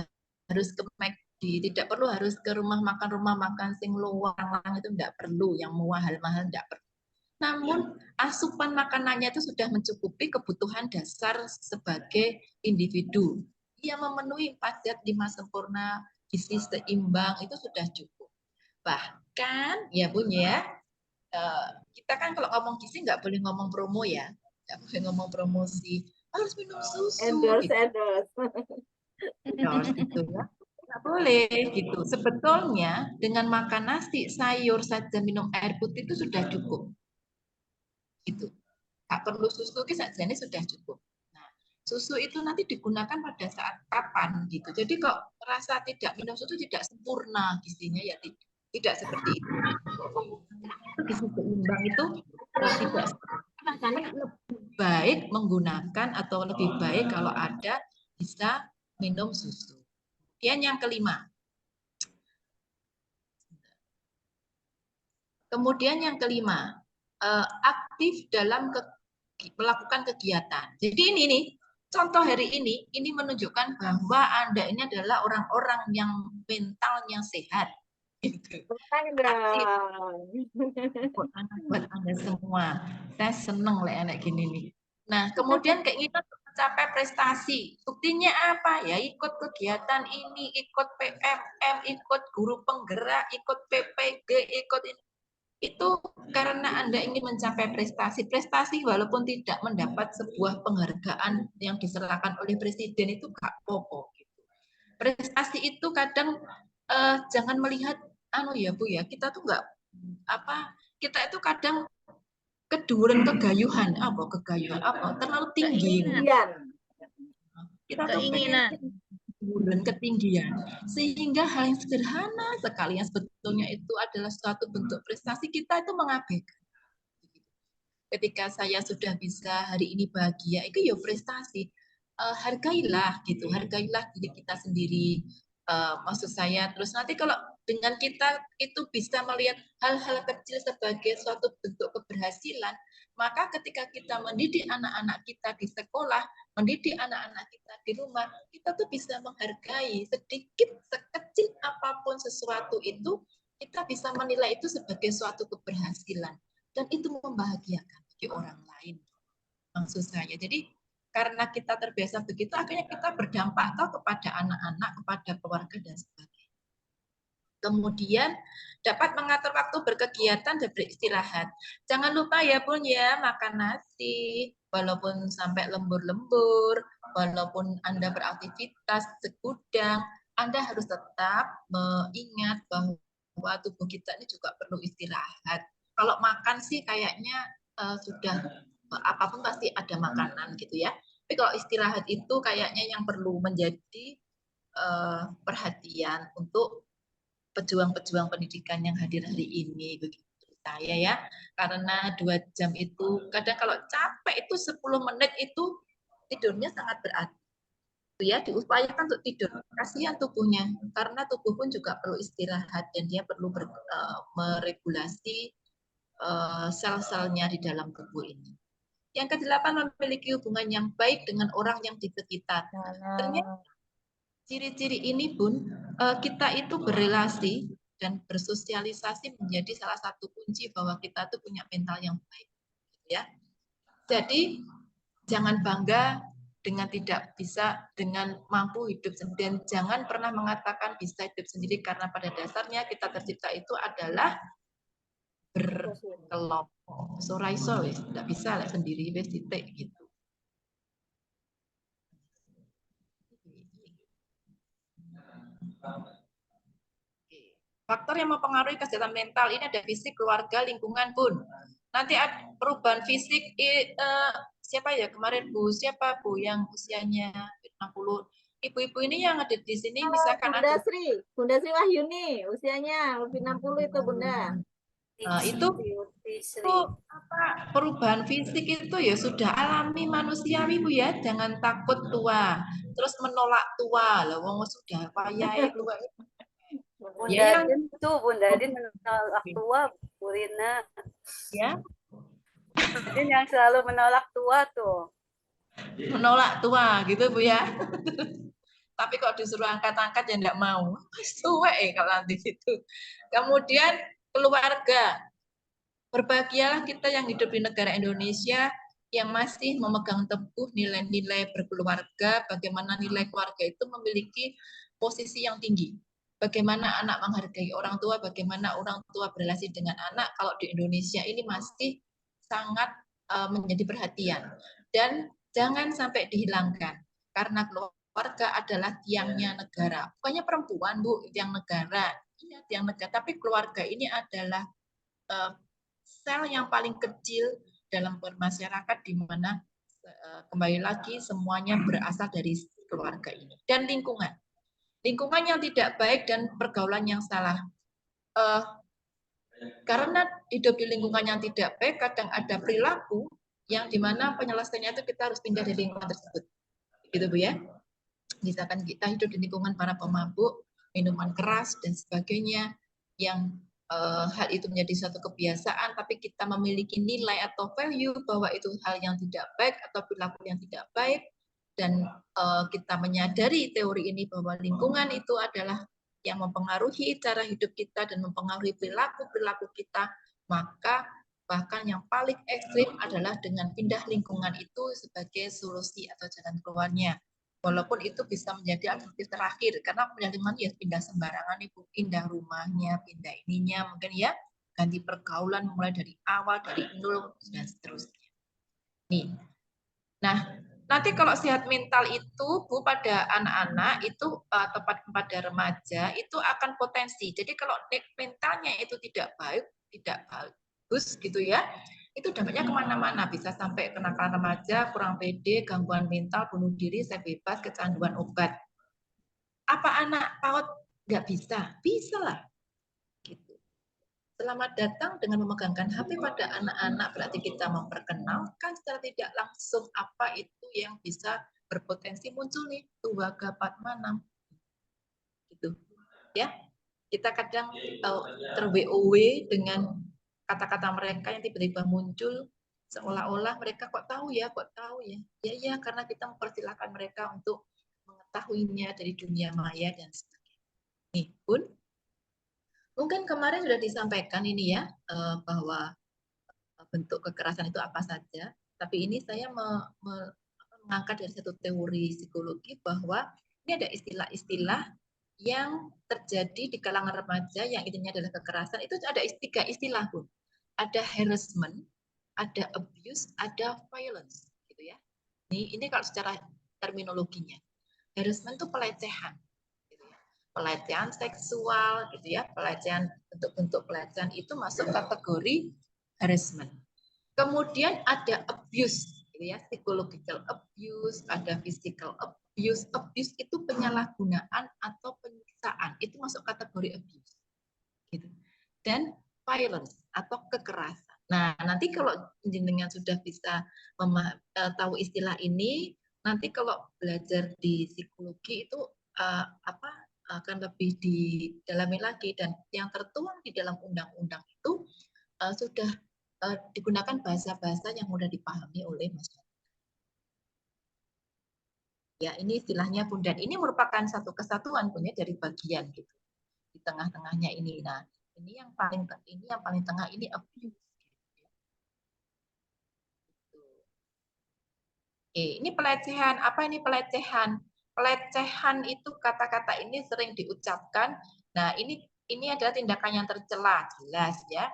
harus ke McD, tidak perlu harus ke rumah makan sing luang itu tidak perlu, yang mahal-mahal tidak perlu. Namun asupan makanannya itu sudah mencukupi kebutuhan dasar sebagai individu. Ia memenuhi 4 zat 5 sempurna, gizi seimbang itu sudah cukup. Bahkan ya Bun ya, kita kan kalau ngomong gizi nggak boleh ngomong promo ya, nggak boleh ngomong promosi, harus minum susu. Endorse, gitu. endorse. Gitu ya. Nggak boleh gitu. Sebetulnya dengan makan nasi, sayur saja, minum air putih itu sudah cukup. Gitu. Tak perlu susu saja ini sudah cukup. Nah, susu itu nanti digunakan pada saat kapan gitu. Jadi kalau merasa tidak minum susu tidak sempurna gizinya ya tidak seperti itu. Gizi seimbang itu tidak karena lebih baik menggunakan atau lebih baik kalau ada bisa minum susu. Kemudian yang kelima. Aktif dalam melakukan kegiatan. Jadi ini nih, contoh hari ini menunjukkan bahwa Anda ini adalah orang-orang yang mentalnya sehat. Gitu. Aktif. Buat Anda semua. Saya seneng lah anak gini nih. Nah, kemudian keinginan untuk mencapai prestasi. Buktinya apa? Ya ikut kegiatan ini, ikut PMM, ikut guru penggerak, ikut PPG, ikut ini. Itu karena Anda ingin mencapai prestasi. Prestasi walaupun tidak mendapat sebuah penghargaan yang diserahkan oleh presiden itu gak apa-apa. Gitu. Prestasi itu kadang jangan melihat ya Bu ya, kita tuh nggak kita itu kadang keduren kegayuhan terlalu tinggi. Kita tuh pengen ketinggian, sehingga hal yang sederhana sekali yang sebetulnya itu adalah suatu bentuk prestasi kita itu mengabaikan. Ketika saya sudah bisa hari ini bahagia, itu ya prestasi. Hargailah gitu, hargailah diri kita sendiri. Maksud saya, terus nanti kalau dengan kita itu bisa melihat hal-hal kecil sebagai suatu bentuk keberhasilan, maka ketika kita mendidik anak-anak kita di sekolah, mendidik anak-anak kita di rumah, kita tuh bisa menghargai sedikit sekecil apapun sesuatu itu, kita bisa menilai itu sebagai suatu keberhasilan dan itu membahagiakan bagi orang lain. Maksud saya, jadi karena kita terbiasa begitu, akhirnya kita berdampak kepada anak-anak, kepada keluarga dan sebagainya. Kemudian dapat mengatur waktu berkegiatan dan beristirahat. Jangan lupa ya Bun ya, makan nasi, walaupun sampai lembur-lembur, walaupun Anda beraktivitas segudang, Anda harus tetap mengingat bahwa tubuh kita ini juga perlu istirahat. Kalau makan sih kayaknya sudah apapun pasti ada makanan gitu ya. Tapi kalau istirahat itu kayaknya yang perlu menjadi perhatian untuk pejuang-pejuang pendidikan yang hadir hari ini, begitu saya ya. Karena 2 jam itu kadang kalau capek itu 10 menit itu tidurnya sangat berat. Itu ya, diupayakan untuk tidur. Kasihan tubuhnya, karena tubuh pun juga perlu istirahat dan dia perlu meregulasi sel-selnya di dalam tubuh ini. Yang ke-8, memiliki hubungan yang baik dengan orang yang di sekitar. Ternyata ciri-ciri ini pun kita itu berelasi dan bersosialisasi menjadi salah satu kunci bahwa kita tuh punya mental yang baik, ya. Jadi jangan bangga dengan tidak bisa, dengan mampu hidup sendiri, dan jangan pernah mengatakan bisa hidup sendiri, karena pada dasarnya kita tercipta itu adalah berkelompok. Soraiso wis, tidak bisa lah sendiri wis titik gitu. Faktor yang mempengaruhi kesehatan mental ini ada fisik, keluarga, lingkungan, Bun. Nanti ada perubahan fisik, siapa ya kemarin Bu, siapa Bu yang usianya 60? Ibu-ibu ini yang ada di sini misalkan Bunda ada Bunda Sri Wahyuni, usianya lebih 60 itu Bunda. itu apa, perubahan fisik itu ya sudah alami manusiawi Bu ya, jangan takut tua, terus menolak tua lah, wong sudah wayahe tua. Bunda Din tuh, Bunda Din menolak tua, Bu Rina. Ya, Bunda Din yang selalu menolak tua tuh. menolak tua gitu Bu ya. Tapi kalau disuruh angkat-angkat ya enggak mau. Suwe kalau nanti itu. Kemudian keluarga. Berbahagialah kita yang hidup di negara Indonesia yang masih memegang teguh nilai-nilai berkeluarga, bagaimana nilai keluarga itu memiliki posisi yang tinggi. Bagaimana anak menghargai orang tua, bagaimana orang tua berrelasi dengan anak, kalau di Indonesia ini masih sangat menjadi perhatian. Dan jangan sampai dihilangkan, karena keluarga adalah tiangnya negara. Bukannya perempuan, Bu, tiang negara. Iya, tiang negara, tapi keluarga ini adalah sel yang paling kecil dalam bermasyarakat, di mana kembali lagi semuanya berasal dari keluarga ini. Dan lingkungan. Lingkungan yang tidak baik dan pergaulan yang salah. Karena hidup di lingkungan yang tidak baik, kadang ada perilaku yang dimana penyelesaiannya itu kita harus pindah dari lingkungan tersebut. Gitu Bu ya. Misalkan kita hidup di lingkungan para pemabuk, minuman keras, dan sebagainya, yang hal itu menjadi suatu kebiasaan, tapi kita memiliki nilai atau value bahwa itu hal yang tidak baik atau perilaku yang tidak baik, dan kita menyadari teori ini bahwa lingkungan itu adalah yang mempengaruhi cara hidup kita dan mempengaruhi perilaku kita, maka bahkan yang paling ekstrim adalah dengan pindah lingkungan itu sebagai solusi atau jalan keluarnya. Walaupun itu bisa menjadi alternatif terakhir, karena pindah lingkungan ya pindah sembarangan, Ibu, pindah rumahnya, pindah ininya, mungkin ya ganti pergaulan mulai dari awal, dari nol, dan seterusnya. Nih, nah nanti kalau sehat mental itu Bu, pada anak-anak itu tepat pada remaja itu akan potensi. Jadi kalau mentalnya itu tidak baik, tidak bagus gitu ya, itu dampaknya kemana-mana, bisa sampai kenakalan remaja, kurang pede, gangguan mental, bunuh diri, seks bebas, kecanduan obat. Apa anak PAUD nggak bisa? Bisa lah. Gitu. Selamat datang dengan memegangkan HP pada anak-anak, berarti kita memperkenalkan secara tidak langsung apa itu yang bisa berpotensi muncul nih, tua gapat manam. Gitu. Ya. Kita kadang ter-WOW dengan kata-kata mereka yang tiba-tiba muncul, seolah-olah mereka kok tahu ya. Ya, karena kita mempersilahkan mereka untuk mengetahuinya dari dunia maya dan sebagainya. Nih, Bun, mungkin kemarin sudah disampaikan ini ya, bahwa bentuk kekerasan itu apa saja, tapi ini saya mengangkat dari satu teori psikologi bahwa ini ada istilah-istilah yang terjadi di kalangan remaja yang intinya adalah kekerasan. Itu ada 3 istilah, Bu. Ada harassment, ada abuse, ada violence, gitu ya. Ini kalau secara terminologinya. Harassment itu pelecehan, gitu ya. Pelecehan seksual, gitu ya. Pelecehan, bentuk-bentuk pelecehan itu masuk kategori harassment. Kemudian ada abuse, gitu ya, psychological abuse, ada physical abuse. Abuse itu penyalahgunaan atau penyiksaan, itu masuk kategori abuse. gitu. Dan violence atau kekerasan. Nah, nanti kalau jenengan sudah bisa tahu istilah ini, nanti kalau belajar di psikologi itu akan lebih didalami lagi, dan yang tertuang di dalam undang-undang itu sudah digunakan bahasa-bahasa yang mudah dipahami oleh masyarakat. Ya, ini istilahnya Bun, dan ini merupakan satu kesatuan punya dari bagian gitu. Di tengah-tengahnya ini. Nah, ini yang paling tengah ini abuse. Oke, ini pelecehan. Apa ini pelecehan? Pelecehan itu kata-kata ini sering diucapkan. Nah, ini adalah tindakan yang tercela, jelas ya.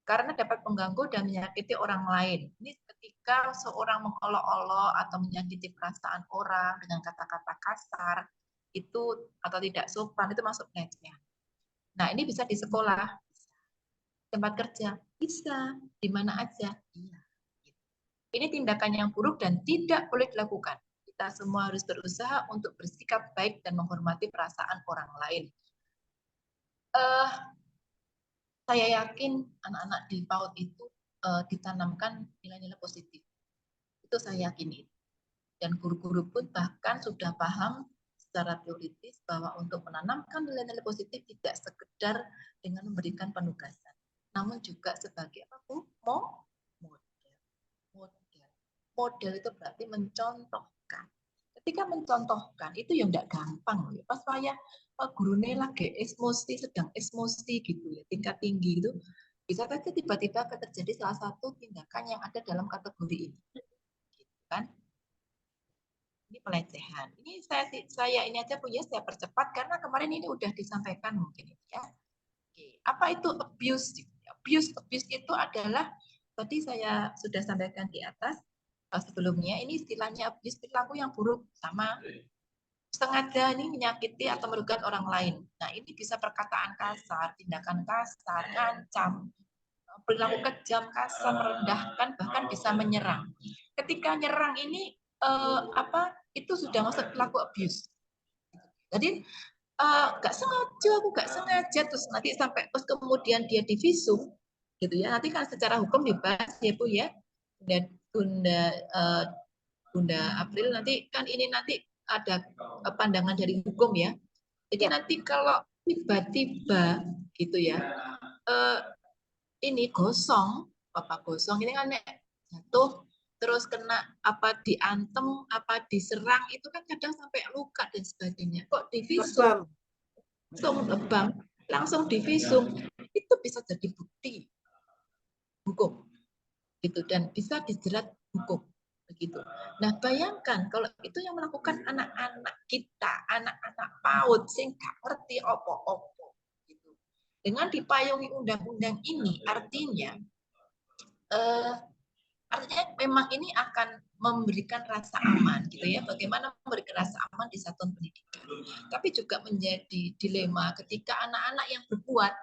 Karena dapat mengganggu dan menyakiti orang lain. Ini ketika seorang mengolok-olok atau menyakiti perasaan orang dengan kata-kata kasar, itu atau tidak sopan, itu masuk pelecehan. Nah, ini bisa di sekolah, tempat kerja, bisa, di mana aja. Iya. Ini tindakan yang buruk dan tidak boleh dilakukan. Kita semua harus berusaha untuk bersikap baik dan menghormati perasaan orang lain. Saya yakin anak-anak di PAUD itu ditanamkan nilai-nilai positif. Itu saya yakin. Dan guru-guru pun bahkan sudah paham secara teoritis bahwa untuk menanamkan nilai-nilai positif tidak sekedar dengan memberikan penugasan, namun juga sebagai apa Bu? Model itu berarti mencontohkan. Ketika mencontohkan itu yang tidak gampang ya. Pas saya gurunya lagi emosi, sedang emosi gitu ya, tingkat tinggi itu bisa saja tiba-tiba terjadi salah satu tindakan yang ada dalam kategori ini, gitu kan? Ini pelecehan. Ini saya ini aja punya saya percepat karena kemarin ini udah disampaikan mungkin ya. Oke. Apa itu abuse? Abuse itu adalah tadi saya sudah sampaikan di atas sebelumnya, ini istilahnya abuse perilaku yang buruk, sama sengaja ini menyakiti atau merugikan orang lain. Nah, ini bisa perkataan kasar, tindakan kasar, ngancam, perilaku kejam, kasar, merendahkan, bahkan bisa menyerang. Ketika nyerang ini itu sudah masuk perilaku abuse. Jadi nggak sengaja terus nanti sampai terus kemudian dia divisum gitu ya. Nanti kan secara hukum dibahas ya Bu ya. Bunda April nanti kan ini nanti ada pandangan dari hukum ya. Jadi nanti kalau tiba-tiba gitu ya, ini gosong ini kan jatuh terus kena apa diantem, apa diserang itu kan kadang sampai luka dan sebagainya. Kok divisum? Langsung divisum itu bisa jadi bukti hukum gitu dan bisa dijerat hukum begitu. Nah, bayangkan kalau itu yang melakukan anak-anak kita, anak-anak PAUD sing gak ngerti opo-opo gitu. Dengan dipayungi undang-undang ini artinya memang ini akan memberikan rasa aman gitu ya. Bagaimana memberikan rasa aman di satuan pendidikan. Tapi juga menjadi dilema ketika anak-anak yang berbuat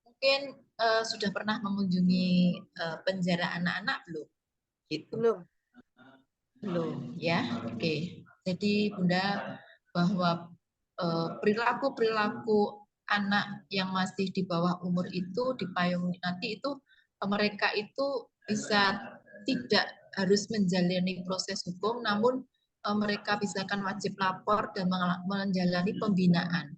mungkin sudah pernah mengunjungi penjara anak-anak belum? Gitu. Belum ya. Oke. Jadi Bunda bahwa perilaku anak yang masih di bawah umur itu dipayungi nanti itu mereka itu bisa tidak harus menjalani proses hukum, namun mereka bisa akan wajib lapor dan menjalani pembinaan.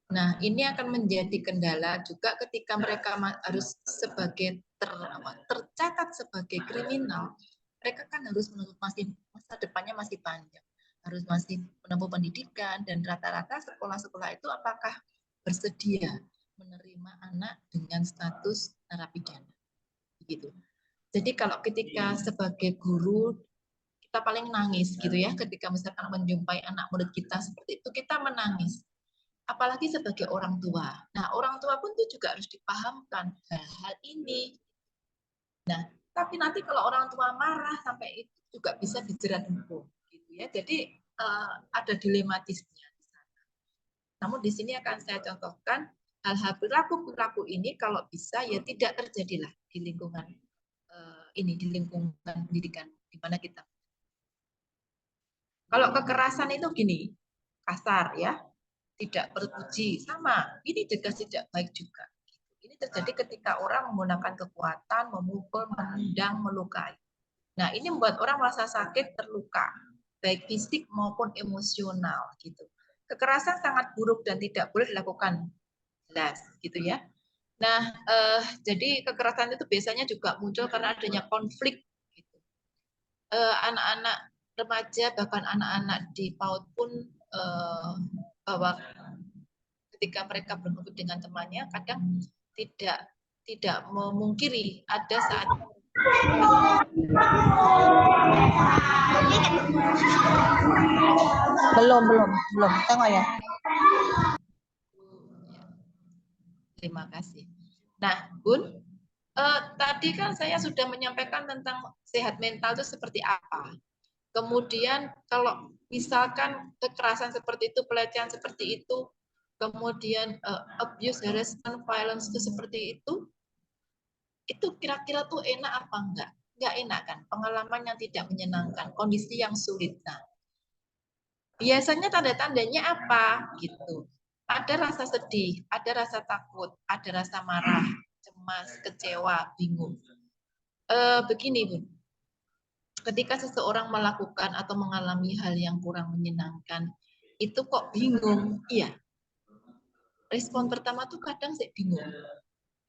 Nah, ini akan menjadi kendala juga ketika mereka harus sebagai tercatat sebagai kriminal, mereka kan harus menuntut masa depannya masih panjang, harus masih menempuh pendidikan dan rata-rata sekolah-sekolah itu apakah bersedia menerima anak dengan status narapidana, begitu. Jadi kalau ketika sebagai guru kita paling nangis gitu ya, ketika misalkan menjumpai anak murid kita seperti itu kita menangis. Apalagi sebagai orang tua. Nah, orang tua pun itu juga harus dipahamkan hal ini. Nah, tapi nanti kalau orang tua marah sampai itu juga bisa dijerat hukum, gitu ya. Jadi ada dilematisnya di sana. Namun di sini akan saya contohkan hal-hal perilaku ini kalau bisa ya tidak terjadilah di lingkungan di lingkungan pendidikan di mana kita. Kalau kekerasan itu gini, kasar ya. tidak terpuji, sama. Ini juga tidak baik juga. Ini terjadi ketika orang menggunakan kekuatan, memukul, menendang, melukai. Nah, ini membuat orang merasa sakit, terluka, baik fisik maupun emosional gitu. Kekerasan sangat buruk dan tidak boleh dilakukan, jelas gitu ya. Nah, jadi kekerasan itu biasanya juga muncul karena adanya konflik gitu. Anak-anak remaja bahkan anak-anak di PAUD pun bahwa ketika mereka berkumpul dengan temannya kadang tidak memungkiri ada saat Belum. Tengok ya. Terima kasih. Nah, Bun, tadi kan saya sudah menyampaikan tentang sehat mental itu seperti apa. Kemudian kalau misalkan kekerasan seperti itu, pelecehan seperti itu, kemudian abuse, harassment, violence itu seperti itu kira-kira tuh enak apa enggak? Enggak enak kan? Pengalaman yang tidak menyenangkan, kondisi yang sulit. Nah, biasanya tanda-tandanya apa? Gitu. Ada rasa sedih, ada rasa takut, ada rasa marah, cemas, kecewa, bingung. Begini, Bun. Ketika seseorang melakukan atau mengalami hal yang kurang menyenangkan, itu kok bingung? Iya. Respon pertama tuh kadang saya bingung.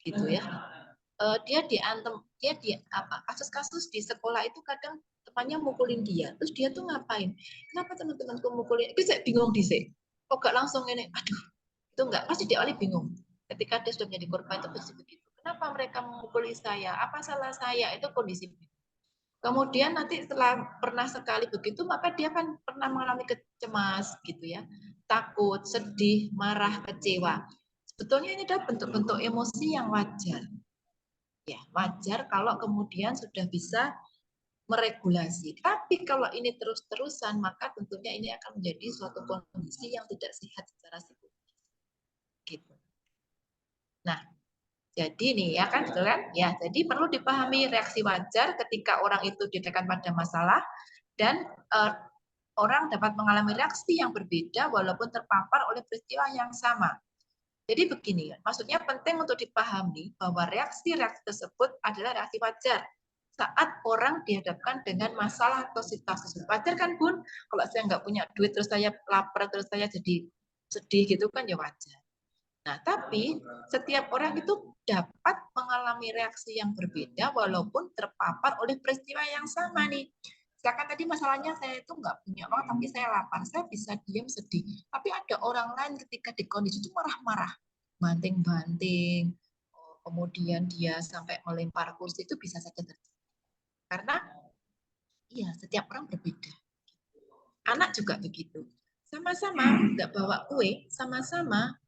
Gitu ya. Dia diantem, kasus-kasus di sekolah itu kadang temannya mukulin dia. Terus dia tuh ngapain? Kenapa teman-temanku mukulin? Itu saya bingung sih. Kok gak langsung ini? Aduh, itu enggak. Pasti dia awalnya bingung. Ketika dia sudah menjadi korban itu pasti begitu. Kenapa mereka memukuli saya? Apa salah saya? Itu kondisi. Kemudian nanti setelah pernah sekali begitu, maka dia kan pernah mengalami cemas gitu ya, takut, sedih, marah, kecewa. Sebetulnya ini adalah bentuk-bentuk emosi yang wajar. Ya, wajar kalau kemudian sudah bisa meregulasi. Tapi kalau ini terus-terusan, maka tentunya ini akan menjadi suatu kondisi yang tidak sehat secara psikologis. Gitu. Nah, jadi nih ya kan, gitu kan? Ya, jadi perlu dipahami reaksi wajar ketika orang itu ditekan pada masalah dan orang dapat mengalami reaksi yang berbeda walaupun terpapar oleh peristiwa yang sama. Jadi begini, maksudnya penting untuk dipahami bahwa reaksi-reaksi tersebut adalah reaksi wajar saat orang dihadapkan dengan masalah atau situasi. Wajar kan, Bun? Kalau saya nggak punya duit, terus saya lapar, terus saya jadi sedih gitu kan ya wajar. Nah, tapi setiap orang itu dapat mengalami reaksi yang berbeda walaupun terpapar oleh peristiwa yang sama nih. Misalkan tadi masalahnya saya itu nggak punya uang, tapi saya lapar, saya bisa diam sedih. Tapi ada orang lain ketika di kondisi itu marah-marah, banting-banting, kemudian dia sampai melempar kursi, itu bisa saja terjadi. Karena iya, setiap orang berbeda. Anak juga begitu. Sama-sama nggak bawa kue, sama-sama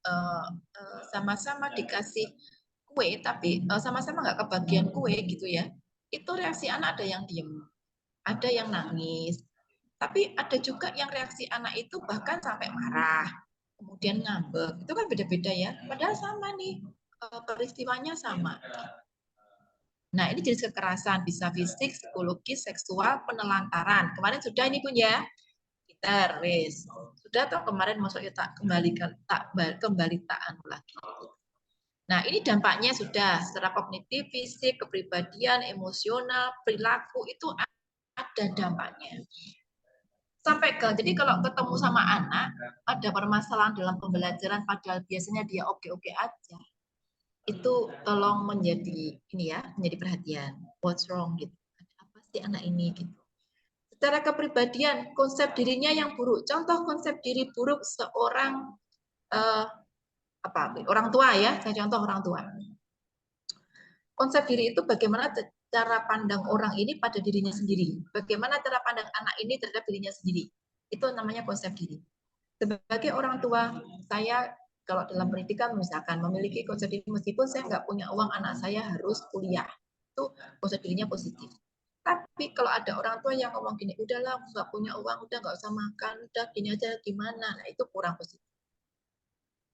dikasih kue, tapi sama-sama nggak kebagian kue gitu ya. Itu reaksi anak ada yang diem, ada yang nangis, tapi ada juga yang reaksi anak itu bahkan sampai marah, kemudian ngambek. Itu kan beda-beda ya. Padahal sama nih, peristiwanya sama. Nah, ini jenis kekerasan, bisa fisik, psikologis, seksual, penelantaran. Kemarin sudah ini punya gitar, wes. Sudah atau kemarin maksudnya tak kembali tak anu lagi. Nah, ini dampaknya sudah secara kognitif, fisik, kepribadian, emosional, perilaku itu ada dampaknya. Sampai ke, jadi kalau ketemu sama anak, ada permasalahan dalam pembelajaran, padahal biasanya dia oke-oke aja, itu tolong menjadi ini ya, menjadi perhatian. What's wrong gitu? Apa sih anak ini gitu? Secara kepribadian, konsep dirinya yang buruk. Contoh konsep diri buruk seorang orang tua ya, saya contoh orang tua. Konsep diri itu bagaimana cara pandang orang ini pada dirinya sendiri. Bagaimana cara pandang anak ini terhadap dirinya sendiri. Itu namanya konsep diri. Sebagai orang tua, saya kalau dalam pendidikan misalkan memiliki konsep diri, meskipun saya nggak punya uang, anak saya harus kuliah. Itu konsep dirinya positif. Tapi kalau ada orang tua yang ngomong gini, udahlah nggak punya uang, udah nggak usah makan, udah gini aja gimana, nah itu kurang positif.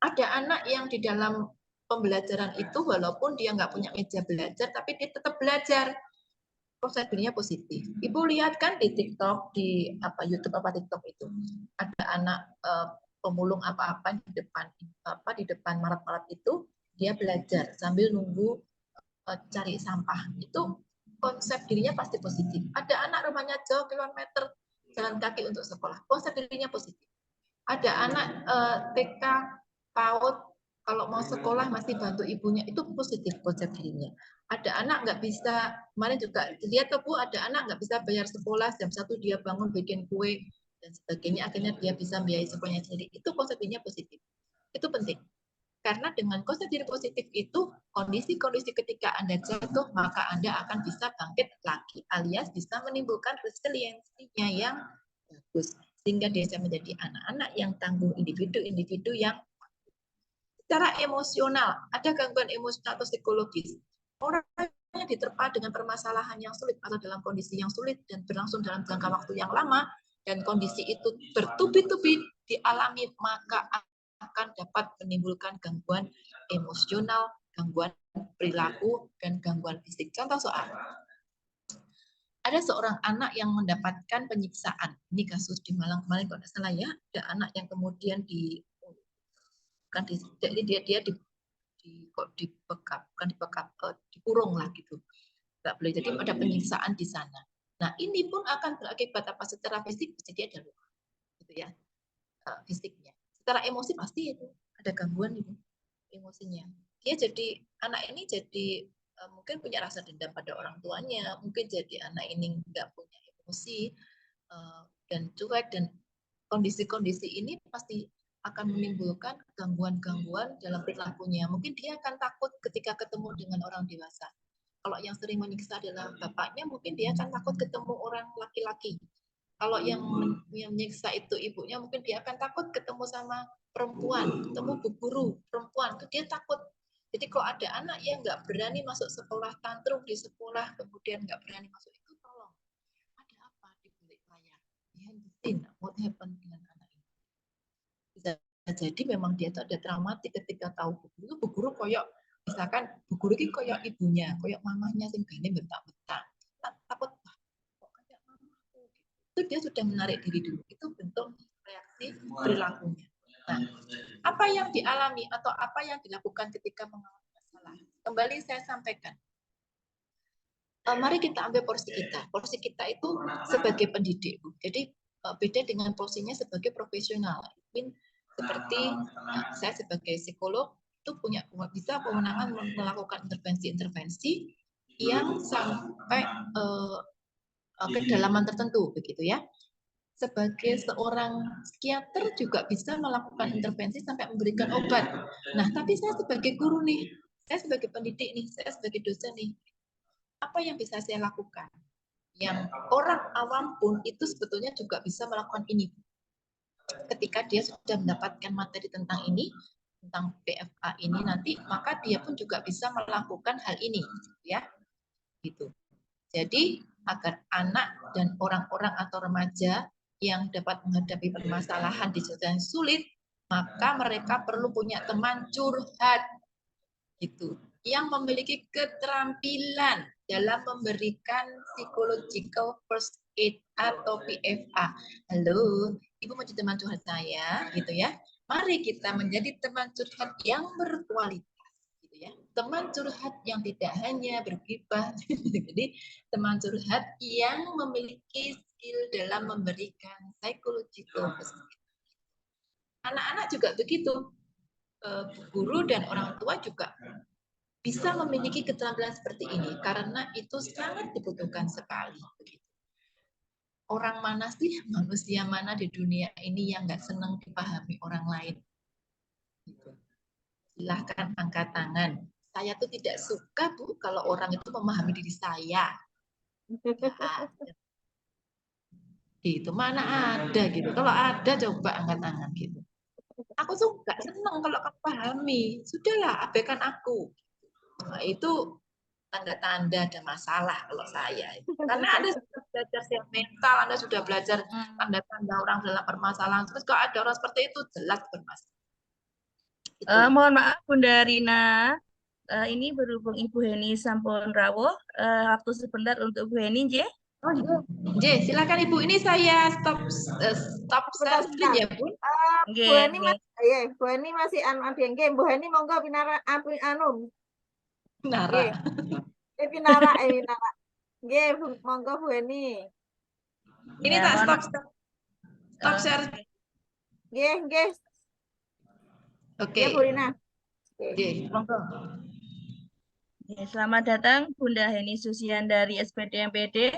Ada anak yang di dalam pembelajaran itu walaupun dia nggak punya meja belajar, tapi dia tetap belajar. Konsep dirinya positif. Ibu lihat kan di TikTok, di YouTube apa TikTok itu ada anak pemulung apa-apa di depan marat-marat itu, dia belajar sambil nunggu cari sampah. Itu konsep dirinya pasti positif. Ada anak rumahnya jauh kilometer jalan kaki untuk sekolah, konsep dirinya positif. Ada anak TK, PAUD, kalau mau sekolah masih bantu ibunya, itu positif konsep dirinya. Ada anak nggak bisa, kemarin juga lihat tuh Bu, ada anak nggak bisa bayar sekolah, jam 1 dia bangun bikin kue, dan sebagainya, akhirnya dia bisa biayai sekolahnya sendiri. Itu konsep dirinya positif. Itu penting. Karena dengan konsep diri positif itu, kondisi-kondisi ketika Anda jatuh, maka Anda akan bisa bangkit lagi, alias bisa menimbulkan resiliensinya yang bagus. Sehingga dia bisa menjadi anak-anak yang tangguh, individu-individu yang secara emosional, ada gangguan emosional atau psikologis. Orangnya diterpa dengan permasalahan yang sulit atau dalam kondisi yang sulit dan berlangsung dalam jangka waktu yang lama, dan kondisi itu bertubi-tubi dialami, maka akan dapat menimbulkan gangguan emosional, gangguan perilaku, dan gangguan fisik. Contoh soal, ada seorang anak yang mendapatkan penyiksaan. Ini kasus di Malang kemarin kalau tidak salah ya, ada anak yang kemudian dikurung lah gitu. Nggak boleh, jadi ada penyiksaan di sana. Nah, ini pun akan berakibat apa secara fisik, jadi ada luka gitu ya, fisiknya. Secara emosi pasti itu ada gangguan itu emosinya. Dia jadi, anak ini jadi mungkin punya rasa dendam pada orang tuanya, mungkin jadi anak ini nggak punya emosi dan cuek, dan kondisi-kondisi ini pasti akan menimbulkan gangguan-gangguan dalam perilakunya. Mungkin dia akan takut ketika ketemu dengan orang dewasa. Kalau yang sering menyiksa adalah bapaknya, mungkin dia akan takut ketemu orang laki-laki. Kalau yang menyiksa itu ibunya, mungkin dia akan takut ketemu sama perempuan, ketemu bu guru perempuan, dia takut. Jadi kalau ada anak yang nggak berani masuk sekolah, tantrum di sekolah, kemudian nggak berani masuk, itu tolong. Ada apa di balik layar? Behind the scene, what happened dengan anak ini? Bisa jadi memang dia tuh ada traumatik ketika tahu bu guru koyok, misalkan bu guru ini koyok ibunya, koyok mamahnya, sing gane bentak-bentak. Takut, kok kayak mamaku. Itu dia sudah menarik diri dulu. Itu bentuk reaksi perilakunya. Nah, apa yang dialami atau apa yang dilakukan ketika mengalami masalah? Kembali saya sampaikan. Mari kita ambil porsi kita. Porsi kita itu sebagai pendidik. Jadi beda dengan porsinya sebagai profesional. Seperti saya sebagai psikolog itu bisa kewenangan melakukan intervensi-intervensi yang sampai kedalaman tertentu, begitu ya. Sebagai seorang psikiater juga bisa melakukan intervensi sampai memberikan obat. Nah, tapi saya sebagai guru nih, saya sebagai pendidik nih, saya sebagai dosen nih, apa yang bisa saya lakukan? Yang orang awam pun itu sebetulnya juga bisa melakukan ini. Ketika dia sudah mendapatkan materi tentang ini, tentang PFA ini nanti, maka dia pun juga bisa melakukan hal ini, ya. Gitu. Jadi agar anak dan orang-orang atau remaja yang dapat menghadapi permasalahan di situasi sulit, maka mereka perlu punya teman curhat, gitu, yang memiliki keterampilan dalam memberikan psychological first aid atau PFA. Halo, Ibu mau jadi teman curhat saya, gitu ya. Mari kita menjadi teman curhat yang berkualitas, gitu ya. Teman curhat yang tidak hanya bergibah, jadi teman curhat yang memiliki skill dalam memberikan psychological first aid. Anak-anak juga begitu. Guru dan orang tua juga bisa memiliki keterampilan seperti ini karena itu sangat dibutuhkan sekali. Orang mana sih, manusia mana di dunia ini yang nggak senang dipahami orang lain? Silahkan angkat tangan. Saya tuh tidak suka, Bu, kalau orang itu memahami diri saya. Ya, gitu, mana ada gitu. Kalau ada coba angkat tangan gitu. Aku tuh nggak senang kalau kamu pahami. Sudahlah, abaikan aku. Nah, itu tanda-tanda ada masalah kalau saya. Karena Anda sudah belajar siap mental, Anda sudah belajar tanda-tanda orang dalam permasalahan. Terus kalau ada orang seperti itu, jelas bermasalah. Mohon maaf Bunda Rina, ini berhubung Ibu Heni sampun rawuh, waktu sebentar untuk Bu Heni, nggih. Oh, iya. J, silakan Ibu. Ini saya stop Sebentar, share screen sebentar. ya, Bu. Bu Heni Bu Heni masih ada yang game. Bu Heni monggo pinara anu. Nara. Pinara Pinara. Nggih, monggo Bu Heni. Ini Ya, tak mohon stop share. Nggih. Oke. Ya Bu Rina. J, monggo. Ya, selamat datang Bunda Heni Susian dari SPD MPD.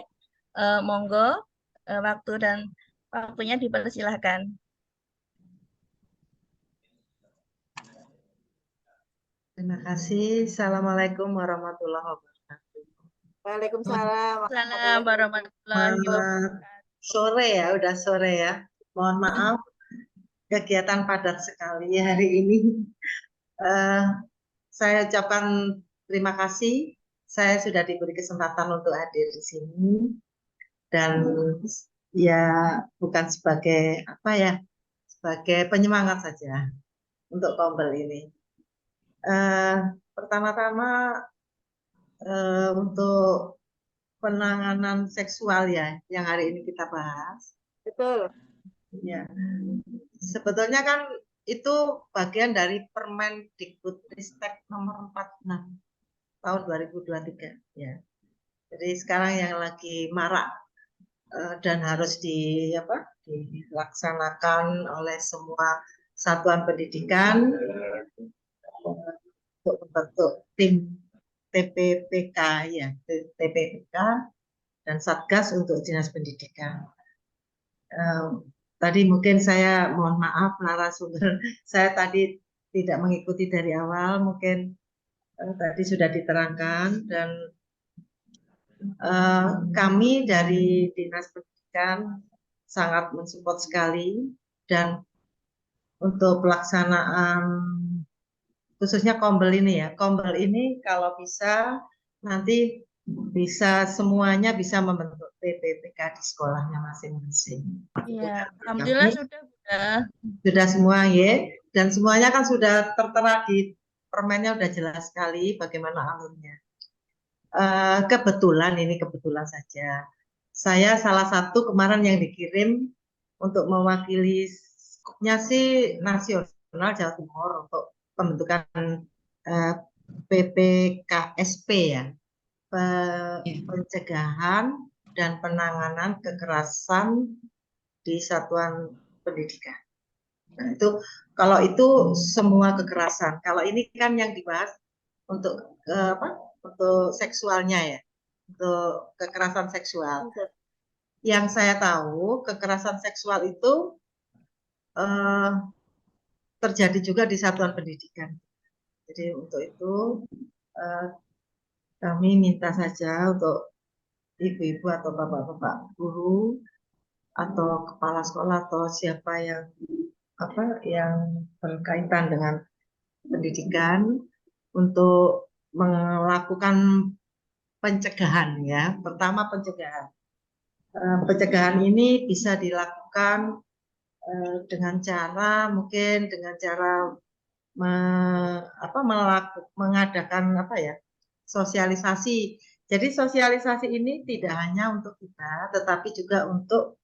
Monggo waktu dan waktunya dipersilahkan. Terima kasih. Assalamualaikum warahmatullahi wabarakatuh. Waalaikumsalam. Salam warahmatullahi Selamat sore ya, udah sore ya. Mohon maaf, kegiatan padat sekali hari ini. Saya ucapkan terima kasih. Saya sudah diberi kesempatan untuk hadir di sini. Dan ya bukan sebagai apa ya, sebagai penyemangat saja untuk Kombel ini. Pertama-tama untuk penanganan seksual ya yang hari ini kita bahas. Betul. Ya, sebetulnya kan itu bagian dari Permendikbudristek nomor 46 tahun 2023 ya. Jadi sekarang yang lagi marak dan harus dilaksanakan oleh semua satuan pendidikan untuk membentuk tim TPPK ya, TPPK dan Satgas untuk Dinas Pendidikan. Tadi mungkin saya mohon maaf narasumber saya tadi tidak mengikuti dari awal, mungkin tadi sudah diterangkan dan kami dari Dinas Pendidikan sangat mensupport sekali dan untuk pelaksanaan khususnya Kombel ini ya. Kombel ini kalau bisa nanti bisa semuanya bisa membentuk TPPK di sekolahnya masing-masing. Ya, alhamdulillah Sudah semua ya. Dan semuanya kan sudah tertera di permennya udah jelas sekali bagaimana alurnya. Kebetulan saja. Saya salah satu kemarin yang dikirim untuk mewakili skupnya sih nasional Jawa Timur untuk pembentukan PPKSP ya, pencegahan dan penanganan kekerasan di satuan pendidikan. Nah, itu kalau itu semua kekerasan. Kalau ini kan yang dibahas untuk untuk seksualnya ya, untuk kekerasan seksual. Yang saya tahu kekerasan seksual itu terjadi juga di satuan pendidikan. Jadi untuk itu kami minta saja untuk ibu-ibu atau bapak-bapak guru atau kepala sekolah atau siapa yang berkaitan dengan pendidikan untuk melakukan pencegahan ya. Pertama pencegahan. Pencegahan ini bisa dilakukan dengan cara mengadakan sosialisasi. Jadi sosialisasi ini tidak hanya untuk kita, tetapi juga untuk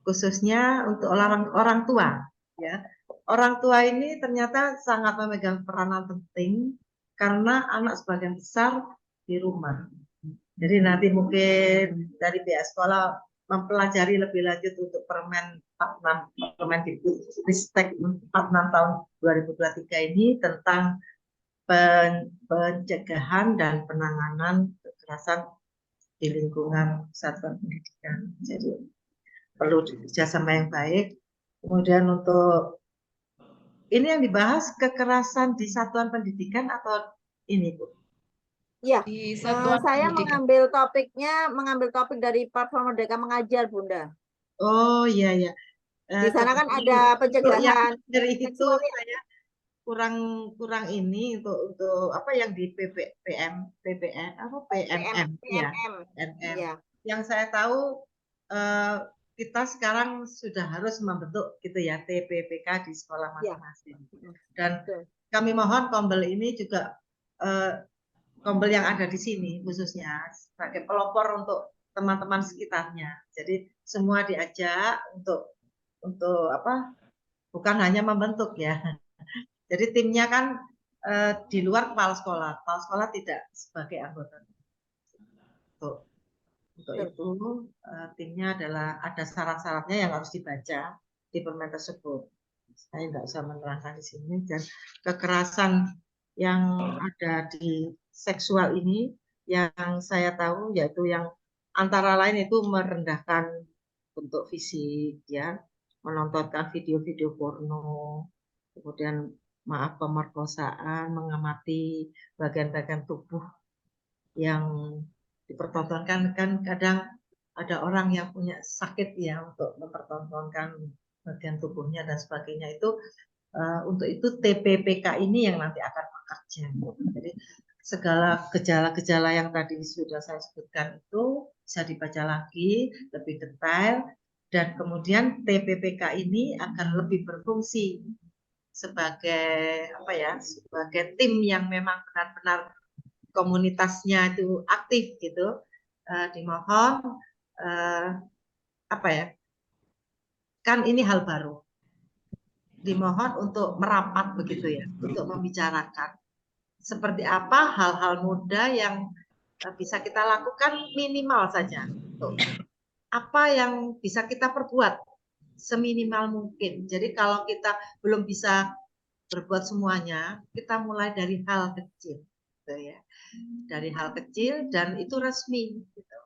khususnya untuk orang tua. Ya, orang tua ini ternyata sangat memegang peranan penting karena anak sebagian besar di rumah. Jadi nanti mungkin dari pihak sekolah mempelajari lebih lanjut untuk Permen 46, Permendikbudristek 46 tahun 2023 ini tentang pencegahan dan penanganan kekerasan di lingkungan satuan pendidikan. Jadi perlu kerjasama yang baik. Kemudian untuk ini yang dibahas kekerasan di satuan pendidikan atau ini Bu? Iya, Di satuan saya pendidikan. mengambil topik dari platform Merdeka Mengajar, Bunda. Oh iya ya. Di sana kan ada pencegahan. Dari itu saya kurang ini untuk apa yang di PMM ya. PMM. Ya. Yang saya tahu kita sekarang sudah harus membentuk gitu ya TPPK di sekolah masing-masing. Dan kami mohon Kombel ini juga Kombel yang ada di sini khususnya sebagai pelopor untuk teman-teman sekitarnya. Jadi semua diajak untuk apa? Bukan hanya membentuk ya. Jadi timnya kan di luar kepala sekolah tidak sebagai anggota. Untuk itu timnya adalah ada syarat-syaratnya yang harus dibaca di permen tersebut. Saya nggak usah menerangkan di sini. Dan kekerasan yang ada di seksual ini yang saya tahu yaitu yang antara lain itu merendahkan bentuk fisik, ya, menontonkan video-video porno, kemudian maaf pemerkosaan, mengamati bagian-bagian tubuh yang dipertontonkan. Kan kadang ada orang yang punya sakit ya untuk mempertontonkan bagian tubuhnya dan sebagainya. Itu untuk itu TPPK ini yang nanti akan bekerja. Jadi segala gejala-gejala yang tadi sudah saya sebutkan itu bisa dibaca lagi lebih detail, dan kemudian TPPK ini akan lebih berfungsi sebagai apa ya, sebagai tim yang memang benar-benar komunitasnya itu aktif gitu. Dimohon apa ya, kan ini hal baru, dimohon untuk merapat begitu ya, untuk membicarakan seperti apa hal-hal mudah yang bisa kita lakukan minimal saja. Apa yang bisa kita perbuat seminimal mungkin. Jadi kalau kita belum bisa berbuat semuanya, kita mulai dari hal kecil, gitu ya. Dari hal kecil dan itu resmi, gitu.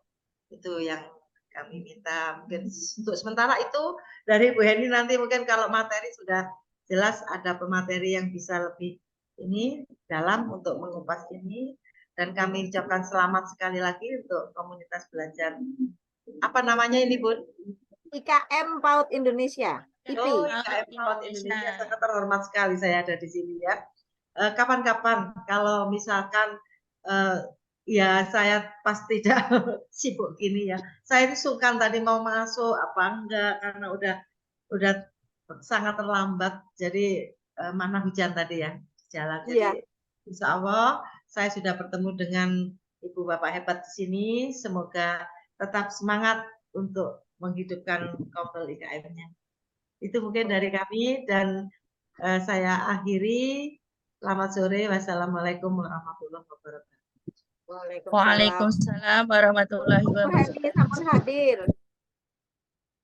Itu yang kami minta. Mungkin untuk sementara itu dari Bu Heni, nanti mungkin kalau materi sudah jelas ada pemateri yang bisa lebih ini dalam untuk mengupas ini, dan kami ucapkan selamat sekali lagi untuk komunitas belajar. Apa namanya ini, Bu? IKM PAUD Indonesia. IP. Oh, IKM PAUD Indonesia, sangat terhormat sekali saya ada di sini ya. Kapan-kapan kalau misalkan ya saya pas tidak sibuk gini ya. Saya itu sungkan tadi mau masuk apa enggak karena udah sangat terlambat. Jadi mana hujan tadi ya jalan. Jadi insya Allah saya sudah bertemu dengan Ibu Bapak hebat di sini. Semoga tetap semangat untuk menghidupkan Kompel IKM-nya. Itu mungkin dari kami, dan saya akhiri. Selamat sore. Wassalamualaikum warahmatullahi wabarakatuh. Waalaikumsalam warahmatullahi wabarakatuh. Sampun hadir.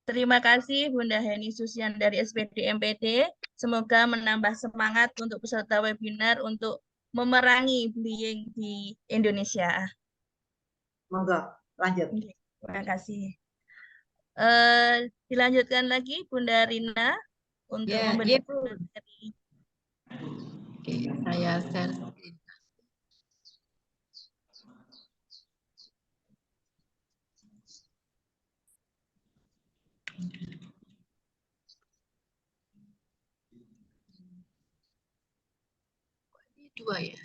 Terima kasih Bunda Heni Susian dari SPD MPD. Semoga menambah semangat untuk peserta webinar untuk memerangi bullying di Indonesia. Monggo, lanjut. Terima kasih. Dilanjutkan lagi Bunda Rina untuk memberikan materi. Oke, saya share screen. Ini 2 ya.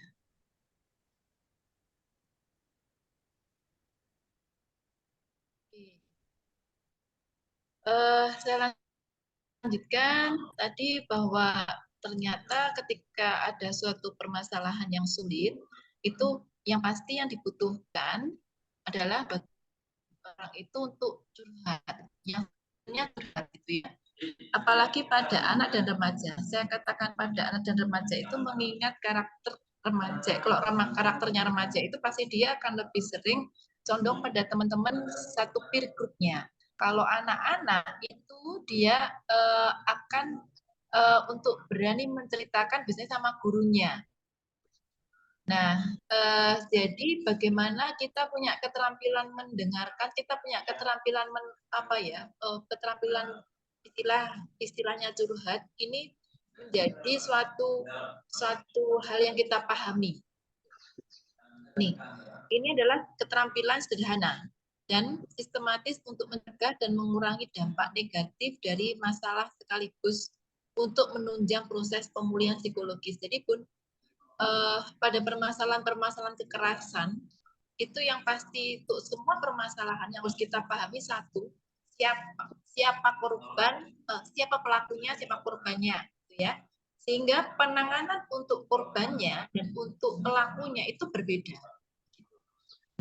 Saya lanjutkan tadi bahwa ternyata ketika ada suatu permasalahan yang sulit, itu yang pasti yang dibutuhkan adalah orang itu untuk curhat, yang curhat gitu ya. Apalagi pada anak dan remaja. Saya katakan pada anak dan remaja itu mengingat karakter remaja. Kalau karakternya remaja itu pasti dia akan lebih sering condong pada teman-teman satu peer group-nya. Kalau anak-anak itu dia akan untuk berani menceritakan biasanya sama gurunya. Nah, jadi bagaimana kita punya keterampilan mendengarkan, kita punya keterampilan keterampilan istilahnya curhat ini menjadi suatu hal yang kita pahami. Nih, ini adalah keterampilan sederhana dan sistematis untuk mencegah dan mengurangi dampak negatif dari masalah sekaligus untuk menunjang proses pemulihan psikologis. Jadi pun pada permasalahan-permasalahan kekerasan itu yang pasti untuk semua permasalahan yang harus kita pahami satu, siapa korban, siapa pelakunya, siapa korbannya, gitu ya. Sehingga penanganan untuk korbannya dan untuk pelakunya itu berbeda.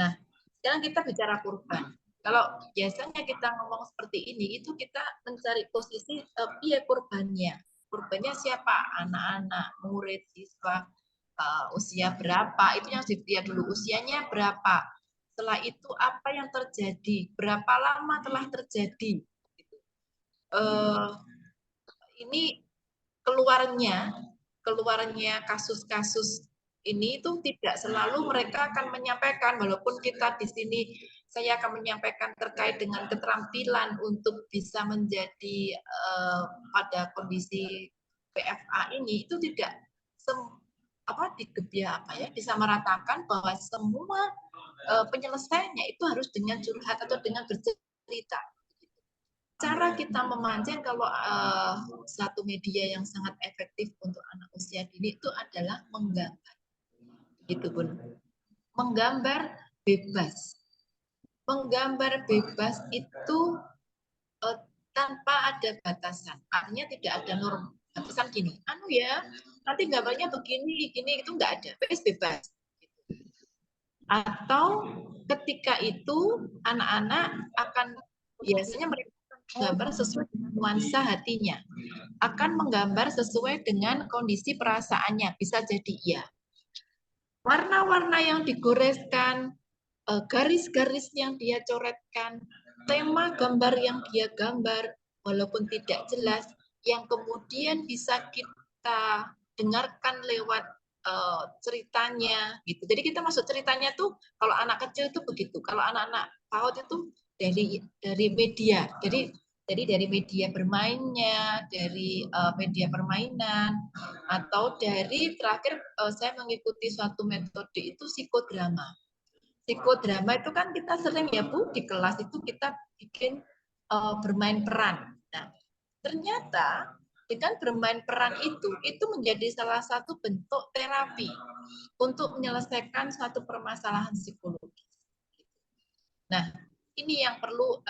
Nah, sekarang kita bicara korban. Kalau biasanya kita ngomong seperti ini, itu kita mencari posisi piye korbannya. Korbannya siapa? Anak-anak, murid, siswa, usia berapa? Itu yang dilihat dulu, usianya berapa. Setelah itu apa yang terjadi? Berapa lama telah terjadi? Ini keluarnya kasus-kasus ini itu tidak selalu mereka akan menyampaikan, walaupun kita di sini saya akan menyampaikan terkait dengan keterampilan untuk bisa menjadi pada kondisi PFA ini itu tidak bisa meratakan bahwa semua penyelesaiannya itu harus dengan curhat atau dengan bercerita. Cara kita memancing kalau satu media yang sangat efektif untuk anak usia dini itu adalah menggambar. Gitu, Bun. Menggambar bebas. Menggambar bebas itu tanpa ada batasan. Artinya tidak ada norma. Batasan gini, nanti gambarnya begini, gini, itu enggak ada. Bebas. Atau ketika itu anak-anak akan biasanya mereka menggambar sesuai dengan nuansa hatinya, akan menggambar sesuai dengan kondisi perasaannya, bisa jadi iya. Warna-warna yang digoreskan, garis-garis yang dia coretkan, tema gambar yang dia gambar, walaupun tidak jelas, yang kemudian bisa kita dengarkan lewat ceritanya, gitu. Jadi kita masuk ceritanya tuh, kalau anak kecil itu begitu, kalau anak-anak PAUD itu dari media, jadi dari media bermainnya, dari media permainan, atau dari terakhir saya mengikuti suatu metode itu psikodrama. Psikodrama itu kan kita sering ya Bu, di kelas itu kita bikin bermain peran. Nah, ternyata dengan bermain peran itu menjadi salah satu bentuk terapi untuk menyelesaikan suatu permasalahan psikologis. Nah, ini yang perlu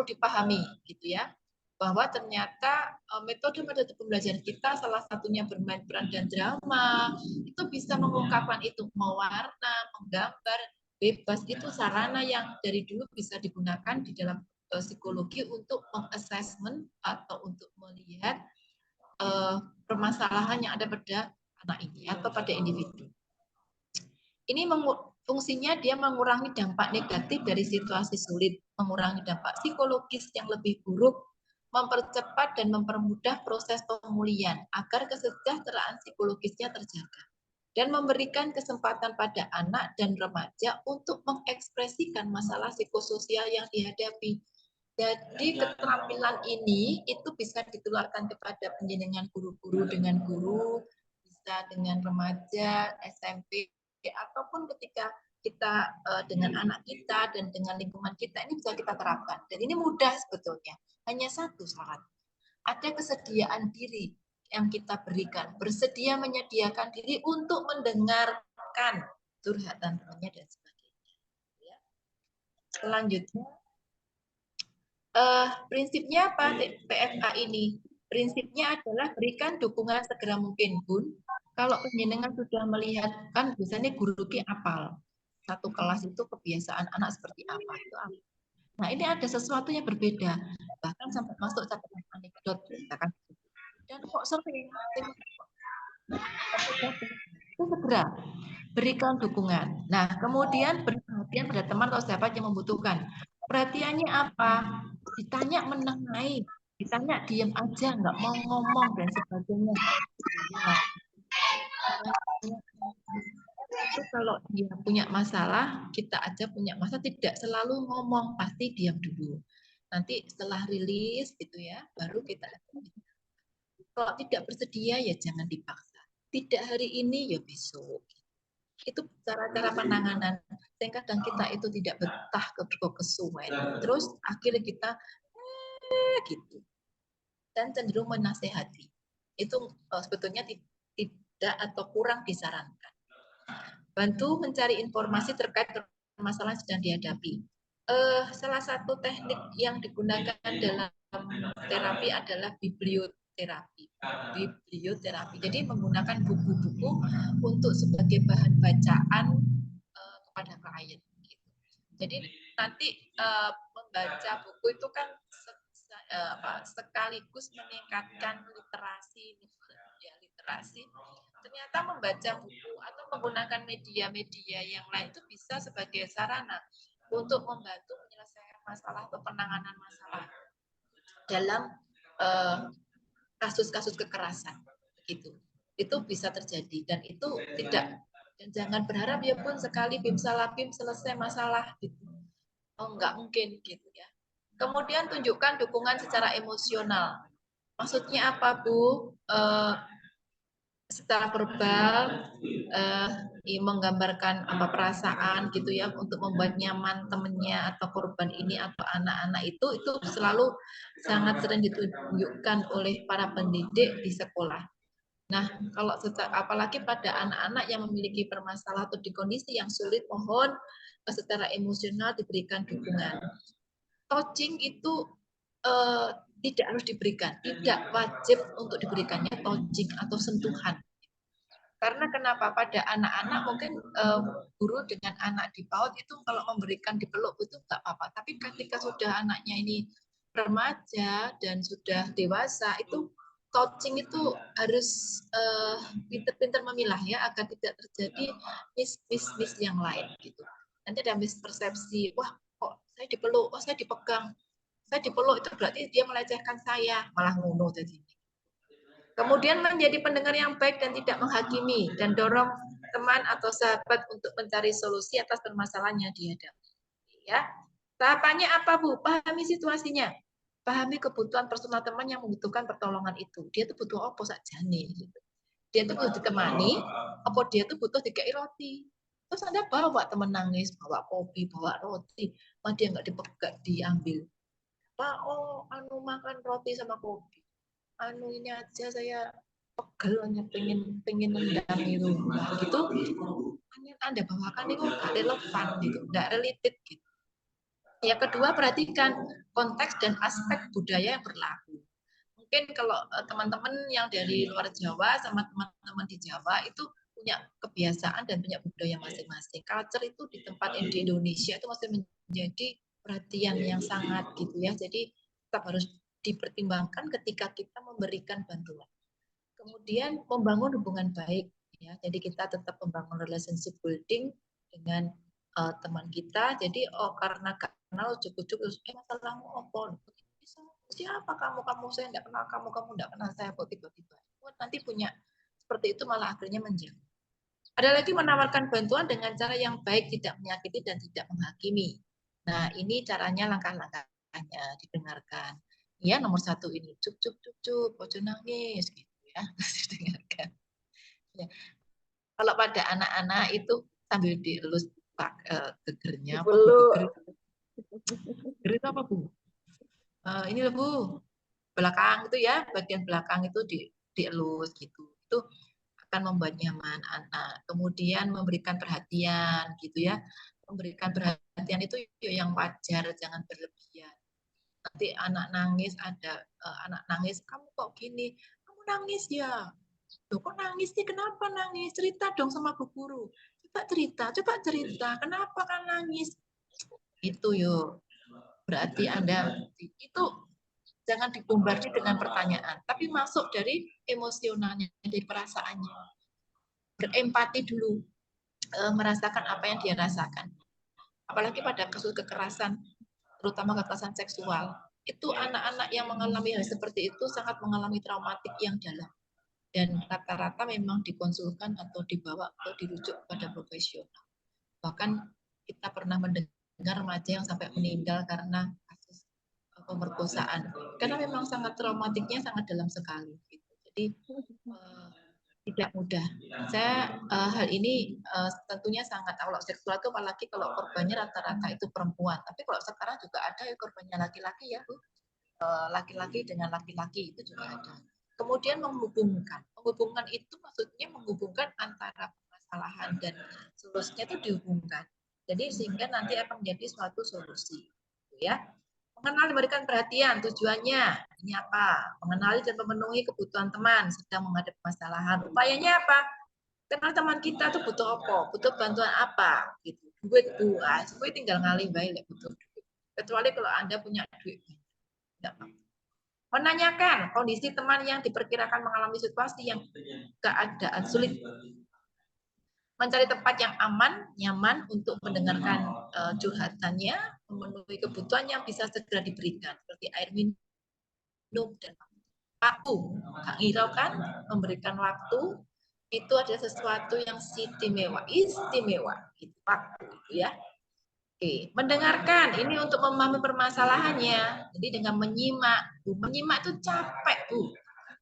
dipahami gitu ya, bahwa ternyata metode-metode pembelajaran kita salah satunya bermain peran dan drama itu bisa mengungkapkan itu, mewarna, menggambar bebas, itu sarana yang dari dulu bisa digunakan di dalam psikologi untuk mengassessment atau untuk melihat permasalahan yang ada pada anak ini atau pada individu. Ini fungsinya dia mengurangi dampak negatif dari situasi sulit, mengurangi dampak psikologis yang lebih buruk, mempercepat dan mempermudah proses pemulihan agar kesejahteraan psikologisnya terjaga, dan memberikan kesempatan pada anak dan remaja untuk mengekspresikan masalah psikososial yang dihadapi. Jadi keterampilan ini itu bisa ditularkan kepada penjenengan guru-guru dengan guru, bisa dengan remaja, SMP, ataupun ketika kita dengan anak kita dan dengan lingkungan kita, ini bisa kita terapkan. Dan ini mudah sebetulnya. Hanya satu syarat. Ada kesediaan diri yang kita berikan. Bersedia menyediakan diri untuk mendengarkan curhatan temannya dan sebagainya. Ya. Selanjutnya, prinsipnya apa PFA ini? Prinsipnya adalah berikan dukungan segera mungkin, Bun. Kalau penjenengan sudah melihat, kan biasanya guru ki apal. Satu kelas itu kebiasaan anak seperti apa, itu apa. Nah, ini ada sesuatu yang berbeda. Bahkan sampai masuk catatan anekdot. Dan kok sering, itu segera berikan dukungan. Nah, kemudian beri perhatian pada teman atau siapa yang membutuhkan. Perhatiannya apa? Ditanya menengahi, ditanya diam aja, nggak mau ngomong dan sebagainya. Itu kalau dia punya masalah, kita aja punya masalah, tidak selalu ngomong, pasti diam dulu. Nanti setelah rilis gitu ya, baru kita. Kalau tidak bersedia ya jangan dipaksa. Tidak hari ini ya besok. Itu cara-cara penanganan. Kadang kita itu tidak betah kesuwen. Terus akhirnya kita gitu. Dan cenderung menasehati. Itu sebetulnya tidak atau kurang disarankan. Bantu mencari informasi terkait permasalahan yang sedang dihadapi. Salah satu teknik yang digunakan dalam terapi adalah biblioterapi. Jadi menggunakan buku-buku untuk sebagai bahan bacaan kepada klien. Jadi nanti membaca buku itu kan sekaligus meningkatkan literasi, ya literasi. Ternyata membaca buku atau menggunakan media-media yang lain itu bisa sebagai sarana untuk membantu menyelesaikan masalah atau penanganan masalah dalam kasus-kasus kekerasan, gitu. Itu bisa terjadi dan itu tidak, dan jangan berharap ya pun sekali bim salah bim selesai masalah gitu. Oh, enggak mungkin gitu ya. Kemudian tunjukkan dukungan secara emosional. Maksudnya apa, Bu? Secara verbal menggambarkan apa perasaan gitu ya untuk membuat nyaman temennya atau korban ini atau anak-anak itu selalu sangat sering ditunjukkan oleh para pendidik di sekolah. Nah, kalau apalagi pada anak-anak yang memiliki permasalahan atau di kondisi yang sulit, mohon secara emosional diberikan dukungan. Touching itu tidak harus diberikan, tidak wajib untuk diberikannya touching atau sentuhan. Karena kenapa? Pada anak-anak mungkin guru dengan anak di PAUD itu kalau memberikan dipeluk itu nggak apa-apa. Tapi ketika sudah anaknya ini remaja dan sudah dewasa, itu touching itu harus pintar-pintar memilah ya agar tidak terjadi miss yang lain gitu. Nanti ada mispersepsi, wah kok saya dipeluk, oh saya dipegang, saya dipeluk itu berarti dia melecehkan saya, malah ngono jadi. Kemudian menjadi pendengar yang baik dan tidak menghakimi dan dorong teman atau sahabat untuk mencari solusi atas permasalahan yang dihadapi. Ya, tahapannya apa, Bu? Pahami situasinya. Pahami kebutuhan personal teman yang membutuhkan pertolongan itu. Dia tuh butuh apa sakjane gitu. Dia tuh butuh ditemani, apa dia tuh butuh dikei roti. Terus Anda bawa teman nangis, bawa kopi, bawa roti, mah dia nggak diambil. Pak, oh, anu makan roti sama kopi. Anu ini aja saya pegel hanya pengen nendang itu. Nah, gitu. Anda bawakan itu nggak relevan gitu, nggak related gitu. Yang kedua, perhatikan konteks dan aspek budaya yang berlaku. Mungkin kalau teman-teman yang dari luar Jawa sama teman-teman di Jawa itu punya kebiasaan dan punya budaya masing-masing. Culture itu di tempat di Indonesia itu masih menjadi perhatian yang sangat gitu ya. Jadi tetap harus dipertimbangkan ketika kita memberikan bantuan. Kemudian membangun hubungan baik ya. Jadi kita tetap membangun relationship building dengan teman kita. Jadi karena ujuk-ujuk masalahmu apa? Siapa kamu saya enggak kenal kamu enggak kenal saya kok tiba-tiba. Nanti punya seperti itu malah akhirnya menjauh. Ada lagi menawarkan bantuan dengan cara yang baik, tidak menyakiti dan tidak menghakimi. Nah, ini caranya langkah-langkahnya didengarkan. Ya, nomor 1 ini cup, ojo nangis gitu ya, didengarkan. Ya. Kalau pada anak-anak itu sambil dielus gegernya, apa geger itu apa Bu? Ini loh Bu, belakang itu ya, bagian belakang itu dielus gitu. Itu akan membuat nyaman anak. Kemudian memberikan perhatian gitu ya. Memberikan perhatian itu yang wajar, jangan berlebihan. Nanti anak nangis, ada anak nangis, kamu kok gini? Kamu nangis ya? Loh, kok nangis sih? Kenapa nangis? Cerita dong sama Bu Guru. Coba cerita. Kenapa kan nangis? Itu yuk. Berarti Anda itu jangan dibombardir dengan pertanyaan, tapi masuk dari emosionalnya, dari perasaannya. Berempati dulu, merasakan apa yang dia rasakan. Apalagi pada kasus kekerasan, terutama kekerasan seksual, itu anak-anak yang mengalami hal seperti itu sangat mengalami traumatik yang dalam. Dan rata-rata memang dikonsulkan atau dibawa atau dirujuk pada profesional. Bahkan kita pernah mendengar remaja yang sampai meninggal karena kasus pemerkosaan. Karena memang sangat traumatiknya sangat dalam sekali. Jadi tidak mudah. Saya hal ini tentunya sangat, kalau seksual itu apalagi kalau korbannya rata-rata itu perempuan. Tapi kalau sekarang juga ada ya korbannya laki-laki ya, laki-laki dengan laki-laki itu juga ada. Kemudian menghubungkan itu maksudnya menghubungkan antara permasalahan dan solusinya itu dihubungkan. Jadi sehingga nanti akan menjadi suatu solusi, ya. Mengenal, memberikan perhatian, tujuannya ini apa? Mengenali dan memenuhi kebutuhan teman sedang menghadapi permasalahan. Upayanya apa? Kenal teman kita tuh butuh apa? Butuh bantuan apa? Gitu. duit buah, gue tinggal ngalih baik lek butuh duit. Kecuali kalau Anda punya duit. Tidak apa-apa. Menanyakan kondisi teman yang diperkirakan mengalami situasi yang keadaan sulit. Mencari tempat yang aman, nyaman untuk mendengarkan curhatannya, memenuhi kebutuhan yang bisa segera diberikan, seperti air minum dan waktu. Kak Ira kan memberikan waktu itu adalah sesuatu yang istimewa, itu waktu itu ya. Oke, mendengarkan ini untuk memahami permasalahannya. Jadi dengan menyimak itu capek, Bu.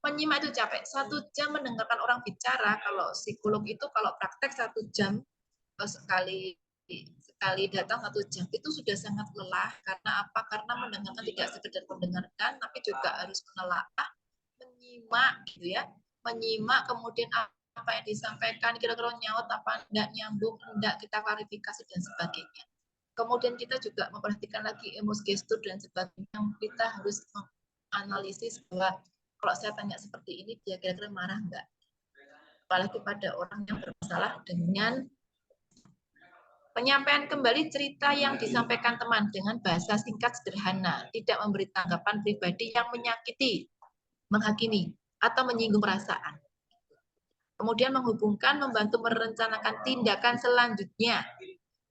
Menyimak itu capek. 1 jam mendengarkan orang bicara, kalau psikolog itu kalau praktek 1 jam sekali datang 1 jam itu sudah sangat lelah. Karena apa? Karena mendengarkan tidak sekedar mendengarkan, tapi juga harus menelaah, menyimak, gitu ya. Menyimak kemudian apa yang disampaikan kira-kira nyaut apa enggak, nyambung enggak, kita klarifikasi dan sebagainya. Kemudian kita juga memperhatikan lagi emosi, gestur dan sebagainya. Kita harus menganalisis bahwa kalau saya tanya seperti ini, dia kira-kira marah enggak? Apalagi pada orang yang bermasalah dengan penyampaian kembali cerita yang disampaikan teman dengan bahasa singkat sederhana, tidak memberi tanggapan pribadi yang menyakiti, menghakimi, atau menyinggung perasaan. Kemudian menghubungkan, membantu merencanakan tindakan selanjutnya.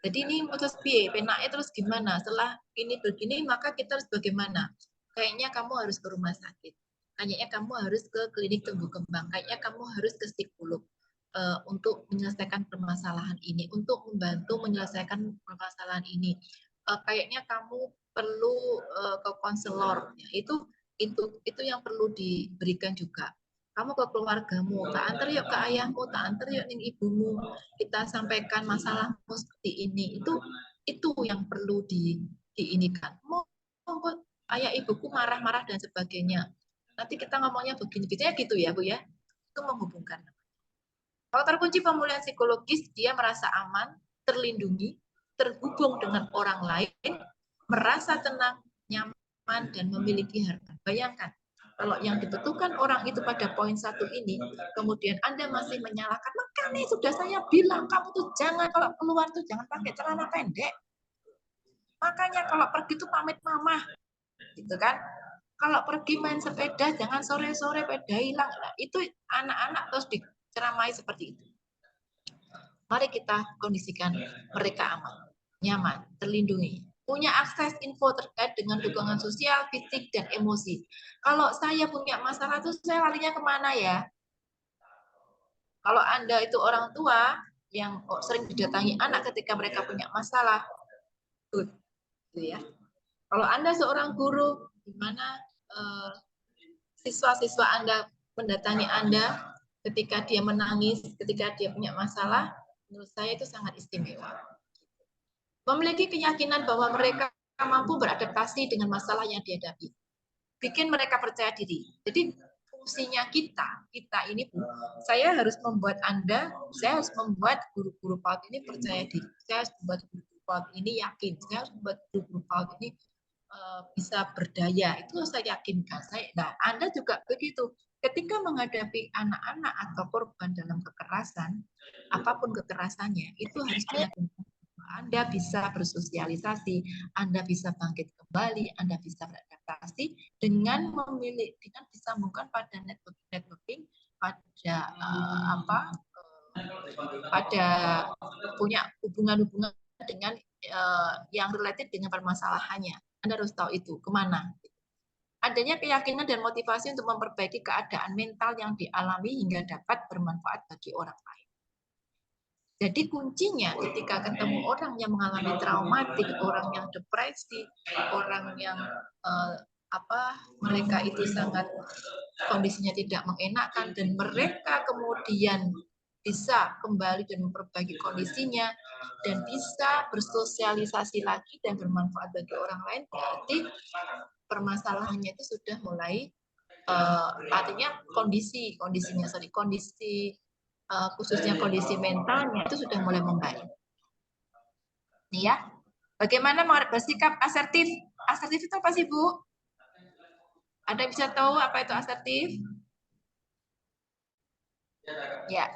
Jadi ini terus piye, penaknya terus gimana? Setelah ini begini, maka kita harus bagaimana? Kayaknya kamu harus ke rumah sakit. Kayaknya kamu harus ke klinik tumbuh kembang. Kayaknya kamu harus ke psikolog untuk menyelesaikan permasalahan ini, untuk membantu menyelesaikan permasalahan ini. Kayaknya kamu perlu ke konselor. Itu yang perlu diberikan juga. Kamu ke keluargamu, tak antar yuk ke ayahmu, tak antar yuk ning ibumu, kita sampaikan masalahmu seperti ini. Itu yang perlu diinikan. Monggo ayah ibuku marah-marah dan sebagainya. Nanti kita ngomongnya begini, gitu ya Bu ya. Itu menghubungkan. Kalau terkunci pemulihan psikologis, dia merasa aman, terlindungi, terhubung dengan orang lain, merasa tenang, nyaman, dan memiliki harapan. Bayangkan, kalau yang dibutuhkan orang itu pada poin 1 ini, kemudian Anda masih menyalahkan, makanya sudah saya bilang, kamu tuh jangan, kalau keluar tuh jangan pakai celana pendek. Makanya kalau pergi tuh pamit mama, gitu kan. Kalau pergi main sepeda, jangan sore-sore sepeda hilang. Nah, itu anak-anak terus diceramai seperti itu. Mari kita kondisikan mereka aman, nyaman, terlindungi, punya akses info terkait dengan dukungan sosial, fisik, dan emosi. Kalau saya punya masalah itu saya larinya kemana ya? Kalau Anda itu orang tua yang sering didatangi anak ketika mereka punya masalah, good, gitu ya. Kalau Anda seorang guru, di mana siswa-siswa Anda mendatangi Anda ketika dia menangis, ketika dia punya masalah, menurut saya itu sangat istimewa. Memiliki keyakinan bahwa mereka mampu beradaptasi dengan masalah yang dihadapi. Bikin mereka percaya diri. Jadi fungsinya kita ini, Bu, saya harus membuat Anda, saya harus membuat guru-guru PAUD ini percaya diri. Saya harus membuat guru-guru PAUD ini yakin. Saya harus membuat guru-guru PAUD ini bisa berdaya. Itu saya yakinkan. Nah, Anda juga begitu. Ketika menghadapi anak-anak atau korban dalam kekerasan, apapun kekerasannya, itu harus meyakinkan Anda bisa bersosialisasi, Anda bisa bangkit kembali, Anda bisa beradaptasi dengan disambungkan pada networking, pada pada punya hubungan-hubungan dengan yang related dengan permasalahannya. Anda harus tahu itu kemana. Adanya keyakinan dan motivasi untuk memperbaiki keadaan mental yang dialami hingga dapat bermanfaat bagi orang lain. Jadi kuncinya ketika ketemu orang yang mengalami traumatik, orang yang depresi, orang yang mereka itu sangat kondisinya tidak mengenakan dan mereka kemudian bisa kembali dan memperbaiki kondisinya dan bisa bersosialisasi lagi dan bermanfaat bagi orang lain, berarti permasalahannya itu sudah mulai artinya kondisi khususnya kondisi mentalnya itu sudah mulai membaik. Nih ya, bagaimana bersikap asertif? Asertif itu apa sih, Bu? Ada yang bisa tahu apa itu asertif? Ya.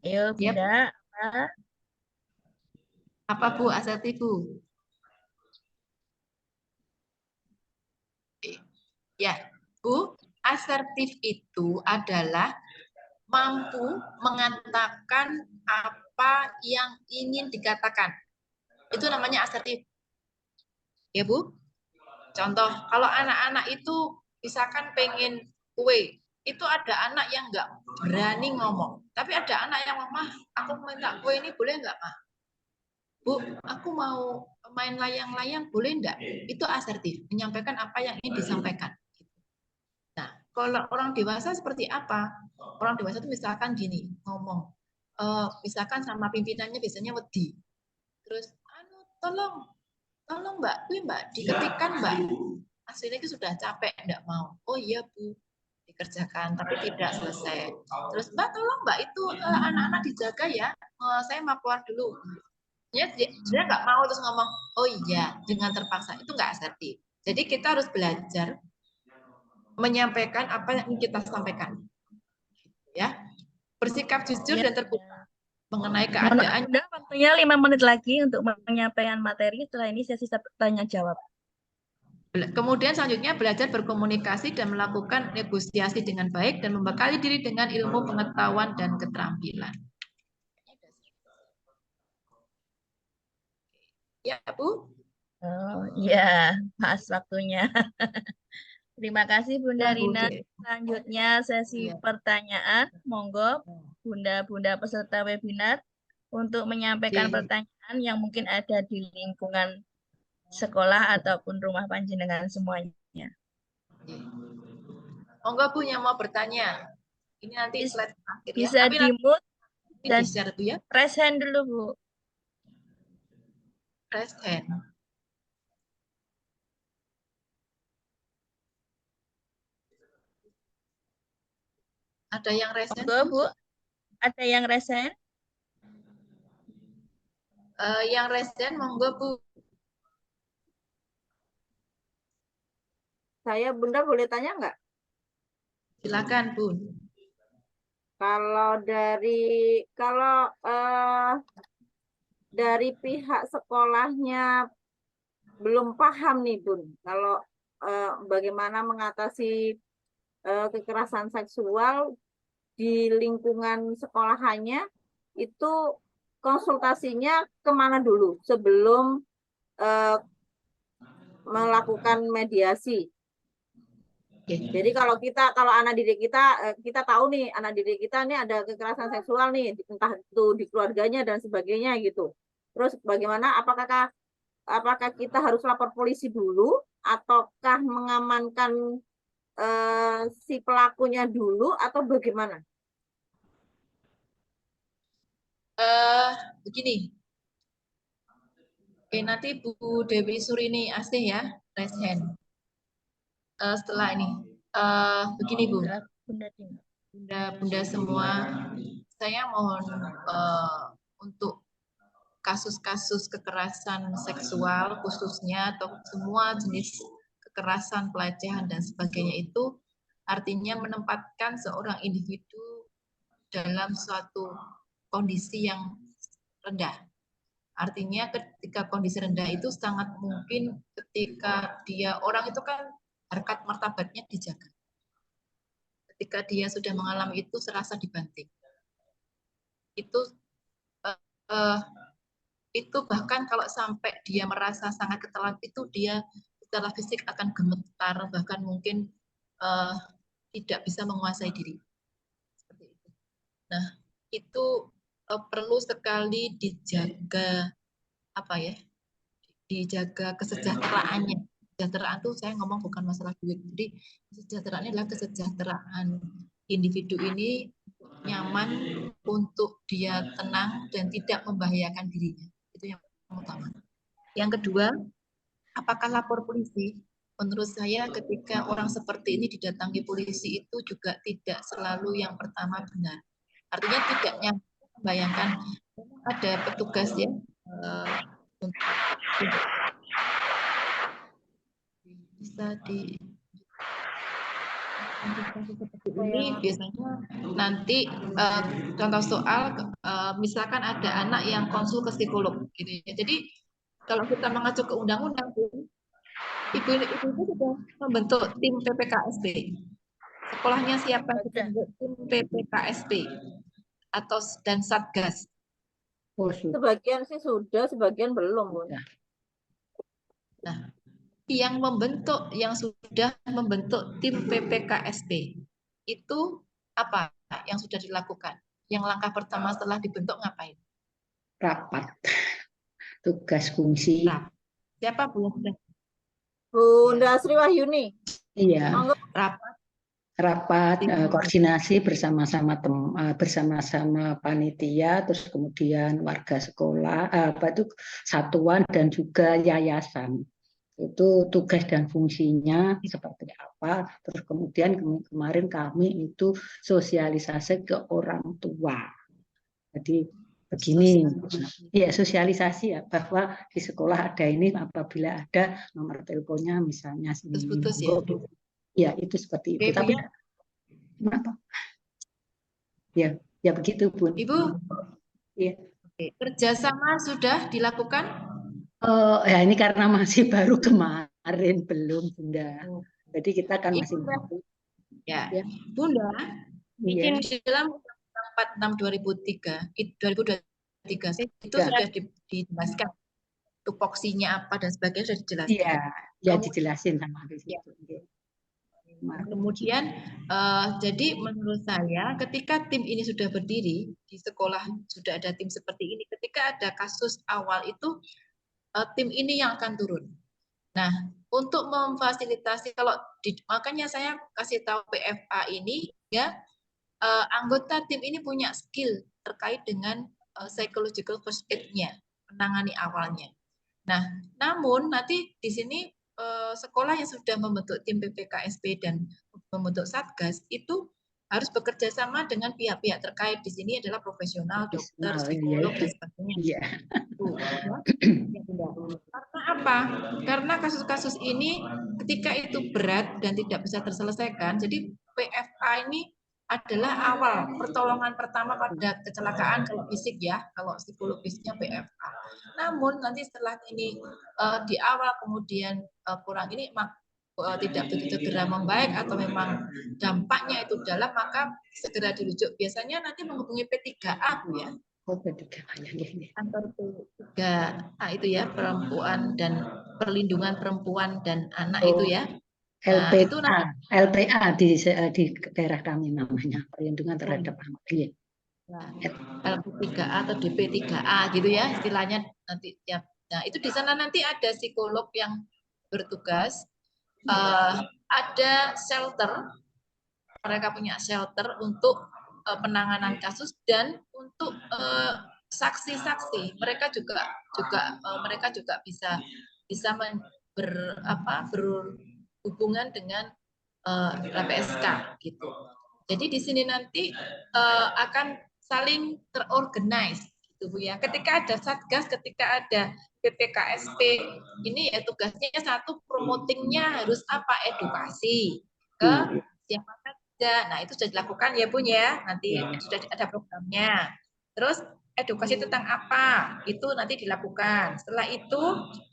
Ayo, Bunda. Apa Bu asertif Bu? Ya, Bu, asertif itu adalah mampu mengatakan apa yang ingin dikatakan. Itu namanya asertif. Ya, Bu? Contoh, kalau anak-anak itu misalkan pengen kue, itu ada anak yang nggak berani ngomong. Tapi ada anak yang, Mah, aku minta kue ini boleh nggak, Mah? Bu, aku mau main layang-layang, boleh nggak? Itu asertif, menyampaikan apa yang ingin disampaikan. Nah, kalau orang dewasa seperti apa? Orang dewasa itu misalkan gini, ngomong. Misalkan sama pimpinannya biasanya wedi. Terus, tolong Mbak, Mbak, diketikkan Mbak. Hasilnya itu sudah capek, enggak mau. Oh iya Bu, dikerjakan, tapi tidak selesai. Terus Mbak, tolong Mbak, itu anak-anak dijaga ya. Saya mau keluar dulu. Dia nggak mau terus ngomong, oh iya, dengan terpaksa. Itu nggak asertif. Jadi kita harus belajar menyampaikan apa yang ingin kita sampaikan. Ya, bersikap jujur dan terbuka mengenai keadaan. Bunda, waktunya 5 menit lagi untuk menyampaikan materi. Setelah ini sesi tanya jawab. Kemudian selanjutnya belajar berkomunikasi dan melakukan negosiasi dengan baik dan membekali diri dengan ilmu pengetahuan dan keterampilan. Ya, Bu. Oh, ya, pas waktunya. Terima kasih Bunda Ya, Bu. Rina. Selanjutnya sesi Ya. pertanyaan. Monggo Bunda-Bunda peserta webinar untuk menyampaikan Oke. pertanyaan yang mungkin ada di lingkungan sekolah ataupun rumah panjenengan semuanya. Monggo Bu yang mau bertanya. Ini nanti slide akhir ya. Bisa Tapi nanti di-mute dan di-share Bu ya. raise hand dulu Bu. Raise hand. Ada yang raise hand? Monggo Bu. Ada yang raise hand? Yang raise hand monggo Bu. Saya Bunda boleh tanya nggak? Silakan Bu. Kalau dari pihak sekolahnya belum paham nih Bun, kalau bagaimana mengatasi kekerasan seksual di lingkungan sekolahannya, itu konsultasinya kemana dulu sebelum melakukan mediasi? Jadi kalau anak didik kita tahu nih anak didik kita nih ada kekerasan seksual nih, entah itu di keluarganya dan sebagainya gitu. Terus bagaimana? Apakah kita harus lapor polisi dulu ataukah mengamankan si pelakunya dulu atau bagaimana? Begini. Oke, nanti Bu Dewi Surini Asih ya, raise hand. Setelah ini, begini Bu, Bunda semua, saya mohon untuk kasus-kasus kekerasan seksual khususnya atau semua jenis kekerasan, pelecehan dan sebagainya itu artinya menempatkan seorang individu dalam suatu kondisi yang rendah. Artinya ketika kondisi rendah itu sangat mungkin ketika dia orang itu kan harkat martabatnya dijaga. Ketika dia sudah mengalami itu serasa dibanting. Itu bahkan kalau sampai dia merasa sangat ketelan itu dia secara fisik akan gemetar bahkan mungkin tidak bisa menguasai diri. Seperti itu. Nah, itu perlu sekali dijaga dijaga kesejahteraannya. Kesejahteraan itu saya ngomong bukan masalah duit. Jadi kesejahteraannya adalah kesejahteraan individu ini nyaman untuk dia tenang dan tidak membahayakan dirinya. Itu yang utama. Yang kedua, apakah lapor polisi? Menurut saya ketika orang seperti ini didatangi polisi itu juga tidak selalu yang pertama benar. Artinya tidak membayangkan ada petugas ya bisa Kasus seperti ini biasanya nanti contoh soal misalkan ada anak yang konsul ke psikolog gitu ya. Jadi kalau kita mengacu ke undang-undang, ibu-ibu sudah membentuk tim PPKSP. Sekolahnya siapa yang Sudah. membentuk tim PPKSP atau dan Satgas. Oh, sudah. Sebagian sih sudah, sebagian belum, Bun. Nah, yang sudah membentuk tim PPKSP itu apa yang sudah dilakukan? Yang langkah pertama setelah dibentuk ngapain? Rapat. Tugas fungsi. Rapat. Siapa Bu yang sudah? Bunda Sri Wahyuni. Iya. Monggo. Rapat koordinasi bersama-sama bersama-sama panitia, terus kemudian warga sekolah, satuan dan juga yayasan. Itu tugas dan fungsinya seperti apa. Terus kemudian kemarin kami itu sosialisasi ke orang tua. Jadi begini, ya sosialisasi ya, bahwa di sekolah ada ini, apabila ada nomor teleponnya misalnya Putus ya. Ya itu seperti itu. Tapi kenapa? Ya begitu Bun. Ibu, ya. Kerjasama sudah dilakukan? Ya ini karena masih baru kemarin, belum Bunda. Jadi kita kan masih ya. Bunda, izin dalam Undang-Undang 46 2003 itu sudah dijelaskan tupoksinya apa dan sebagainya sudah dijelaskan. Iya, ya dijelasin sama di situ. Kemudian jadi menurut saya ketika tim ini sudah berdiri di sekolah, sudah ada tim seperti ini, ketika ada kasus awal itu tim ini yang akan turun. Nah, untuk memfasilitasi, makanya saya kasih tahu PFA ini ya, anggota tim ini punya skill terkait dengan psychological first aid-nya, menangani awalnya. Nah, namun nanti di sini sekolah yang sudah membentuk tim PPKSP dan membentuk Satgas itu harus bekerja sama dengan pihak-pihak terkait. Di sini adalah profesional, dokter, psikolog, dan sebagainya. Iya. Karena apa? Karena kasus-kasus ini ketika itu berat dan tidak bisa terselesaikan, jadi PFA ini adalah awal pertolongan pertama pada kecelakaan kalau fisik ya, kalau psikologisnya PFA. Namun nanti setelah ini di awal kemudian kurang ini tidak begitu segera membaik atau memang dampaknya itu dalam, maka segera dirujuk. Biasanya nanti menghubungi P3A Bu ya. Kantor P3A itu ya, perempuan dan perlindungan perempuan dan anak itu ya. Nah, LPA di daerah kami namanya, perlindungan terhadap anak. LP3A atau DP3A gitu ya istilahnya nanti ya. Nah, itu di sana nanti ada psikolog yang bertugas, ada shelter, mereka punya shelter untuk penanganan kasus dan untuk saksi-saksi. Mereka juga bisa berhubungan dengan LPSK gitu. Jadi di sini nanti akan saling terorganize gitu Bu ya. Ketika ada Satgas, ketika ada PPKSP, ini ya tugasnya satu, promotingnya harus apa? Edukasi ke siapa saja. Nah, itu sudah dilakukan ya Bu ya. Nanti sudah ada programnya. Terus edukasi tentang apa? Itu nanti dilakukan. Setelah itu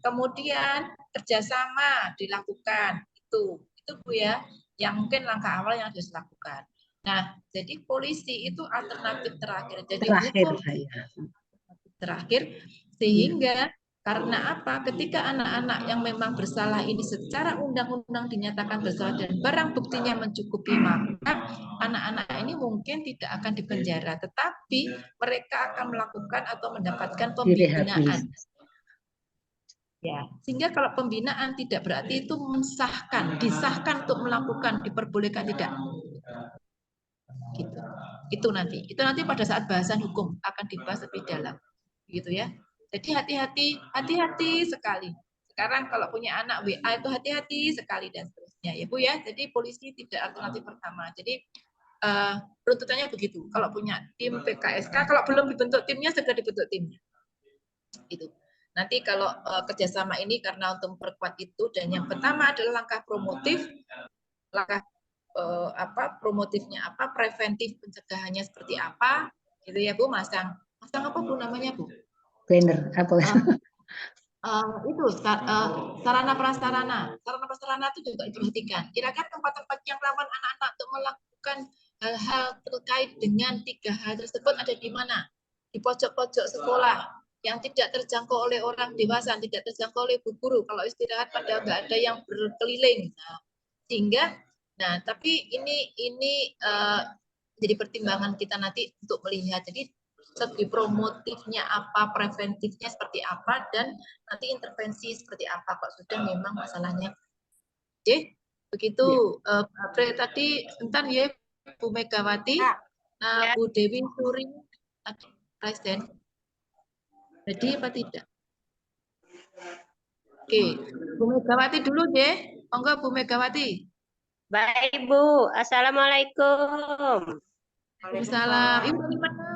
kemudian kerjasama dilakukan. Itu Bu ya, yang mungkin langkah awal yang harus dilakukan. Nah, jadi polisi itu alternatif terakhir. Jadi hukum terakhir, sehingga karena apa? Ketika anak-anak yang memang bersalah ini secara undang-undang dinyatakan bersalah dan barang buktinya mencukupi, maka anak-anak ini mungkin tidak akan dipenjara, tetapi mereka akan melakukan atau mendapatkan pembinaan. Ya, sehingga kalau pembinaan tidak berarti itu disahkan untuk melakukan, diperbolehkan tidak. Gitu. Itu nanti pada saat bahasan hukum akan dibahas lebih dalam. Gitu ya. Jadi hati-hati sekali. Sekarang kalau punya anak WA itu hati-hati sekali dan seterusnya ya Bu ya. Jadi polisi tidak alternatif pertama. Jadi runtutannya begitu. Kalau punya tim PKSK, kalau belum dibentuk timnya segera dibentuk timnya. Itu. Nanti kalau kerjasama ini karena untuk memperkuat itu, dan yang pertama adalah langkah promotif, langkah promotifnya apa, preventif pencegahannya seperti apa, gitu ya Bu. Masang apa Bu namanya Bu? Banner apa? Itu sarana prasarana itu juga diperhatikan. Kira-kira tempat-tempat yang rawan anak-anak untuk melakukan hal-hal terkait dengan 3 hal tersebut ada di mana? Di pojok-pojok sekolah yang tidak terjangkau oleh orang dewasa, tidak terjangkau oleh bu guru. Kalau istirahat pada nggak ada yang berkeliling. Nah, tapi ini jadi pertimbangan kita nanti untuk melihat. Jadi segi promotifnya apa, preventifnya seperti apa, dan nanti intervensi seperti apa kalau sudah memang masalahnya. Oke, begitu. Tadi sebentar ya Bu Megawati, Bu Dewi Suri, Presiden. Jadi apa tidak? Oke, Bu Megawati dulu deh. Monggo Bu Megawati. Baik Bu, Assalamualaikum. Waalaikumsalam. Ibu dari mana?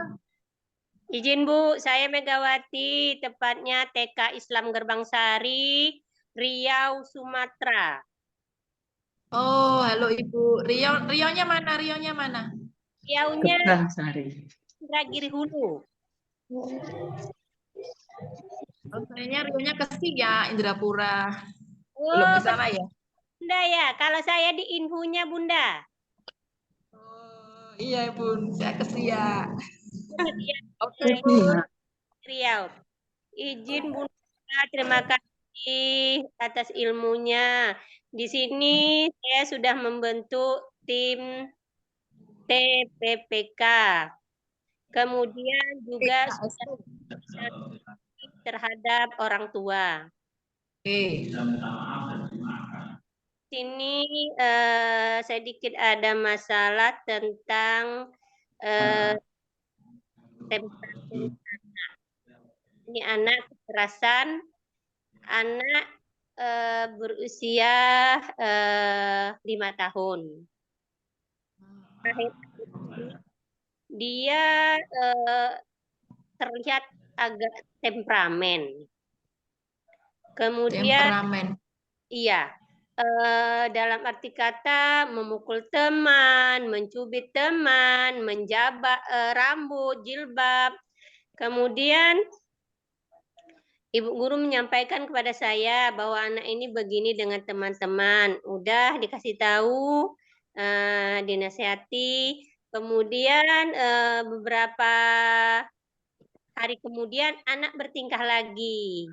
Izin Bu, saya Megawati, tepatnya TK Islam Gerbang Sari, Riau, Sumatera. Oh, halo Ibu. Riaunya mana? Riaunya mana? Riaunya Gerbang Sari. Indragiri Hulu. Oh, sayanya Riaunya ke ya, Indrapura. Oh, Belum ke sana ya? Bunda ya, kalau saya di Inhunya Bunda. Oh, iya Bun, saya ke Sia. Oke, Riau. Izin Bunda, terima kasih atas ilmunya. Di sini saya sudah membentuk tim TPPK. Kemudian juga terhadap orang tua. Oke. Sini sedikit ada masalah tentang temperatur anak. Ini anak kekerasan, anak berusia 5 tahun. Dia terlihat agak temperamen. Kemudian, iya, dalam arti kata memukul teman, mencubit teman, menjabak rambut, jilbab. Kemudian ibu guru menyampaikan kepada saya bahwa anak ini begini dengan teman-teman. Udah dikasih tahu, dinasihati. Kemudian beberapa hari kemudian anak bertingkah lagi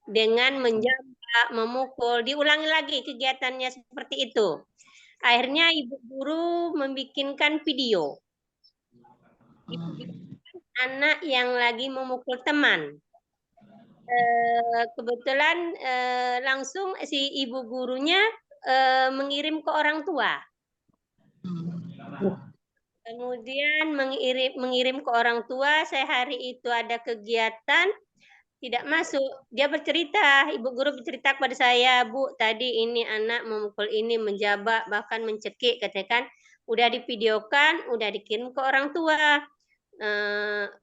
dengan menjambak, memukul, diulangi lagi kegiatannya seperti itu. Akhirnya ibu guru membikinkan video. Anak yang lagi memukul teman. Kebetulan langsung si ibu gurunya mengirim ke orang tua. Kemudian mengirim ke orang tua, saya hari itu ada kegiatan, tidak masuk. Dia bercerita, ibu guru bercerita kepada saya, Bu, tadi ini anak memukul ini, menjabak, bahkan mencekik, katakan, udah divideokan, udah dikirim ke orang tua.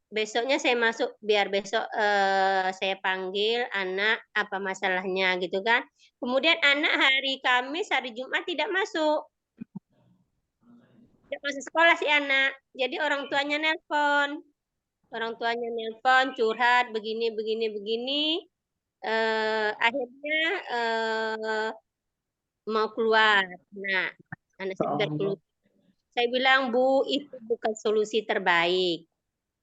Besoknya saya masuk, biar besok saya panggil anak, apa masalahnya gitu kan. Kemudian anak hari Kamis, hari Jumat tidak masuk. Tidak masuk sekolah si anak. Jadi orang tuanya nelpon. Orang tuanya nelpon, curhat, begini. Akhirnya mau keluar. Nah, anak saya juga keluar. Saya bilang, Bu, itu bukan solusi terbaik.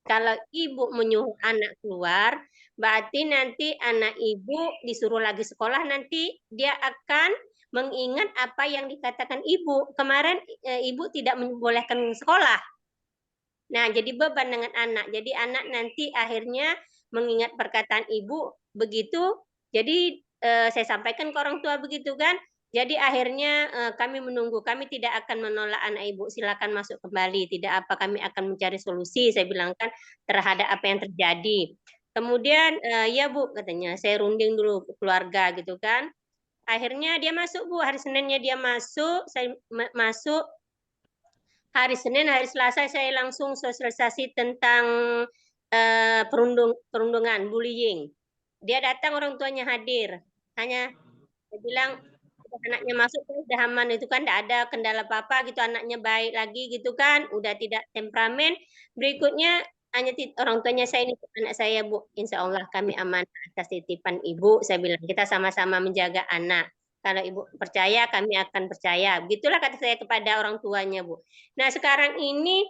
Kalau ibu menyuruh anak keluar, berarti nanti anak ibu disuruh lagi sekolah, nanti dia akan mengingat apa yang dikatakan ibu. Kemarin ibu tidak membolehkan sekolah. Nah, jadi beban dengan anak. Jadi anak nanti akhirnya mengingat perkataan ibu begitu. Jadi saya sampaikan ke orang tua begitu kan. Jadi akhirnya kami menunggu. Kami tidak akan menolak anak ibu. Silakan masuk kembali. Tidak apa, kami akan mencari solusi. Saya bilang kan terhadap apa yang terjadi. Kemudian ya Bu katanya, saya runding dulu keluarga gitu kan. Akhirnya dia masuk Bu. Hari Seninnya dia masuk. Saya masuk. Hari Senin, hari Selasa saya langsung sosialisasi tentang perundungan, bullying. Dia datang, orang tuanya hadir. Hanya saya bilang, anaknya masuk kan udah aman itu kan, tidak ada kendala apa-apa gitu, anaknya baik lagi gitu kan, udah tidak temperamen. Berikutnya hanya orang tuanya saya ini anak saya Bu, insya Allah kami aman atas titipan Ibu. Saya bilang kita sama-sama menjaga anak. Kalau Ibu percaya, kami akan percaya. Begitulah kata saya kepada orang tuanya Bu. Nah sekarang ini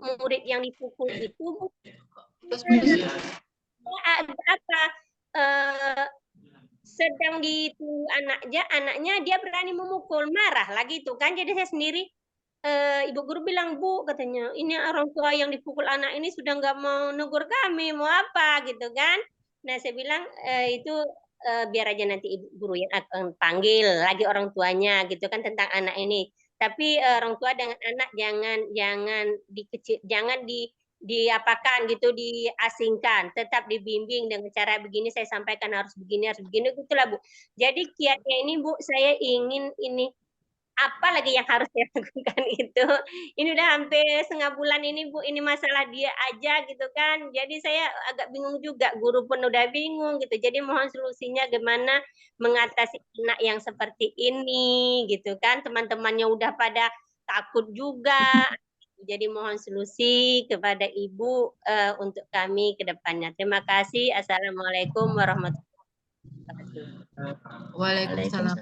murid yang dipukul itu Bu, ada apa? Sedang ditunggu anaknya dia berani memukul, marah lagi tuh kan. Jadi saya sendiri ibu guru bilang, Bu katanya ini orang tua yang dipukul anak ini sudah nggak mau negur kami, mau apa gitu kan. Nah saya bilang itu biar aja nanti ibu guru yang akan panggil lagi orang tuanya gitu kan tentang anak ini. Tapi orang tua dengan anak jangan diapakan gitu, diasingkan, tetap dibimbing dengan cara begini, saya sampaikan harus begini gitulah Bu. Jadi kiatnya ini Bu, saya ingin ini apa lagi yang harus saya lakukan itu. Ini udah hampir setengah bulan ini Bu, ini masalah dia aja gitu kan. Jadi saya agak bingung juga, guru pun udah bingung gitu. Jadi mohon solusinya gimana mengatasi anak yang seperti ini gitu kan. Teman-temannya udah pada takut juga. Jadi mohon solusi kepada Ibu untuk kami ke depannya. Terima kasih. Assalamualaikum warahmatullahi wabarakatuh. Waalaikumsalam.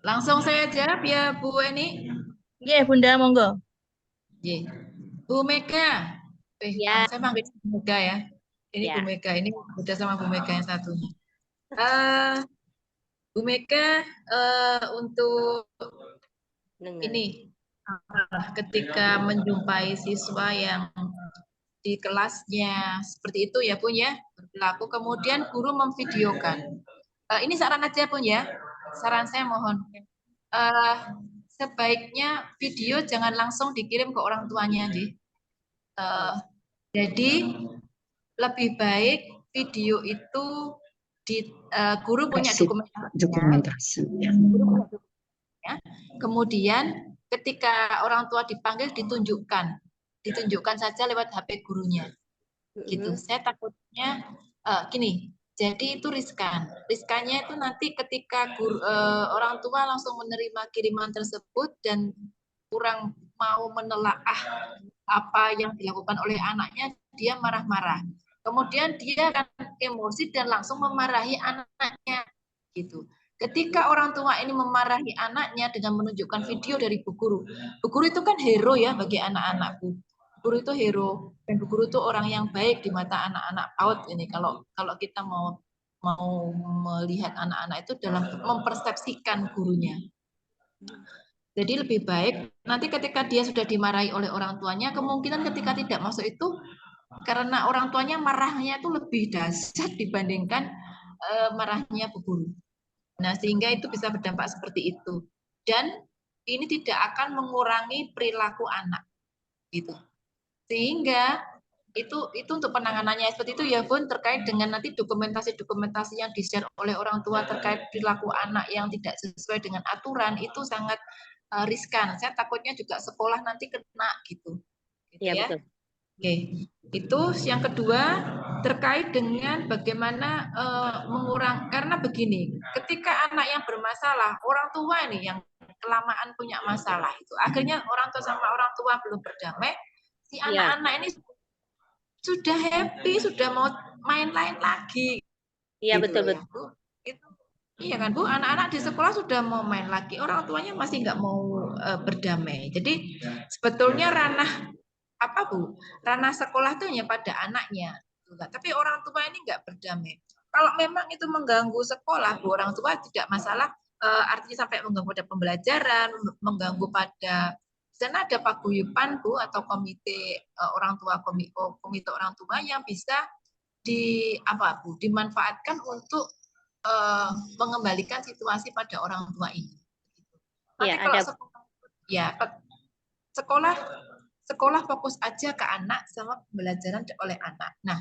Langsung saya jawab ya Bu Eni. Iya, Bunda, monggo. Ye. Bu Mega. Ya. Saya panggil Bu Mega ya. Ini Ya. Bu Mega, ini udah sama Bu Mega yang satunya. Bu Mega untuk ini ketika menjumpai siswa yang di kelasnya seperti itu ya Bun ya, berlaku kemudian guru memvideokan. Ini saran aja Bun ya, saran saya mohon. Sebaiknya video jangan langsung dikirim ke orang tuanya nih. Jadi lebih baik video itu guru punya dokumentasi. Kemudian ketika orang tua dipanggil ditunjukkan saja lewat HP gurunya. Gitu. Saya takutnya gini. Jadi itu riskan. Riskannya itu nanti ketika orang tua langsung menerima kiriman tersebut dan kurang mau menelaah apa yang dilakukan oleh anaknya, dia marah-marah. Kemudian dia akan emosi dan langsung memarahi anaknya. Gitu. Ketika orang tua ini memarahi anaknya dengan menunjukkan video dari bu guru itu kan hero ya bagi anak-anakku. Bu guru itu hero, dan bu guru itu orang yang baik di mata anak-anak PAUD ini. Kalau kita mau melihat anak-anak itu dalam mempersepsikan gurunya. Jadi lebih baik nanti ketika dia sudah dimarahi oleh orang tuanya, kemungkinan ketika tidak masuk itu karena orang tuanya marahnya itu lebih dahsyat dibandingkan marahnya bu guru. Nah, sehingga itu bisa berdampak seperti itu. Dan ini tidak akan mengurangi perilaku anak. Gitu. Sehingga itu untuk penanganannya seperti itu ya Bun, terkait dengan nanti dokumentasi yang di-share oleh orang tua terkait perilaku anak yang tidak sesuai dengan aturan itu sangat riskan. Saya takutnya juga sekolah nanti kena gitu. Iya, ya. betul. Oke, itu yang kedua terkait dengan bagaimana karena begini, ketika anak yang bermasalah, orang tua nih yang kelamaan punya masalah itu, akhirnya orang tua sama orang tua belum berdamai, si anak-anak ini sudah happy, sudah mau main lain lagi. Iya gitu betul ya, Bu. Iya kan Bu, anak-anak di sekolah sudah mau main lagi, orang tuanya masih nggak mau berdamai. Jadi sebetulnya ranah sekolah itu hanya pada anaknya, tapi orang tua ini nggak berdamai. Kalau memang itu mengganggu sekolah, Bu, orang tua tidak masalah, artinya sampai mengganggu pada pembelajaran, mengganggu pada sana ada paguyuban Bu atau komite orang tua, komite orang tua yang bisa dimanfaatkan untuk mengembalikan situasi pada orang tua ini. Nanti kalau sekolah fokus aja ke anak sama pembelajaran oleh anak. Nah,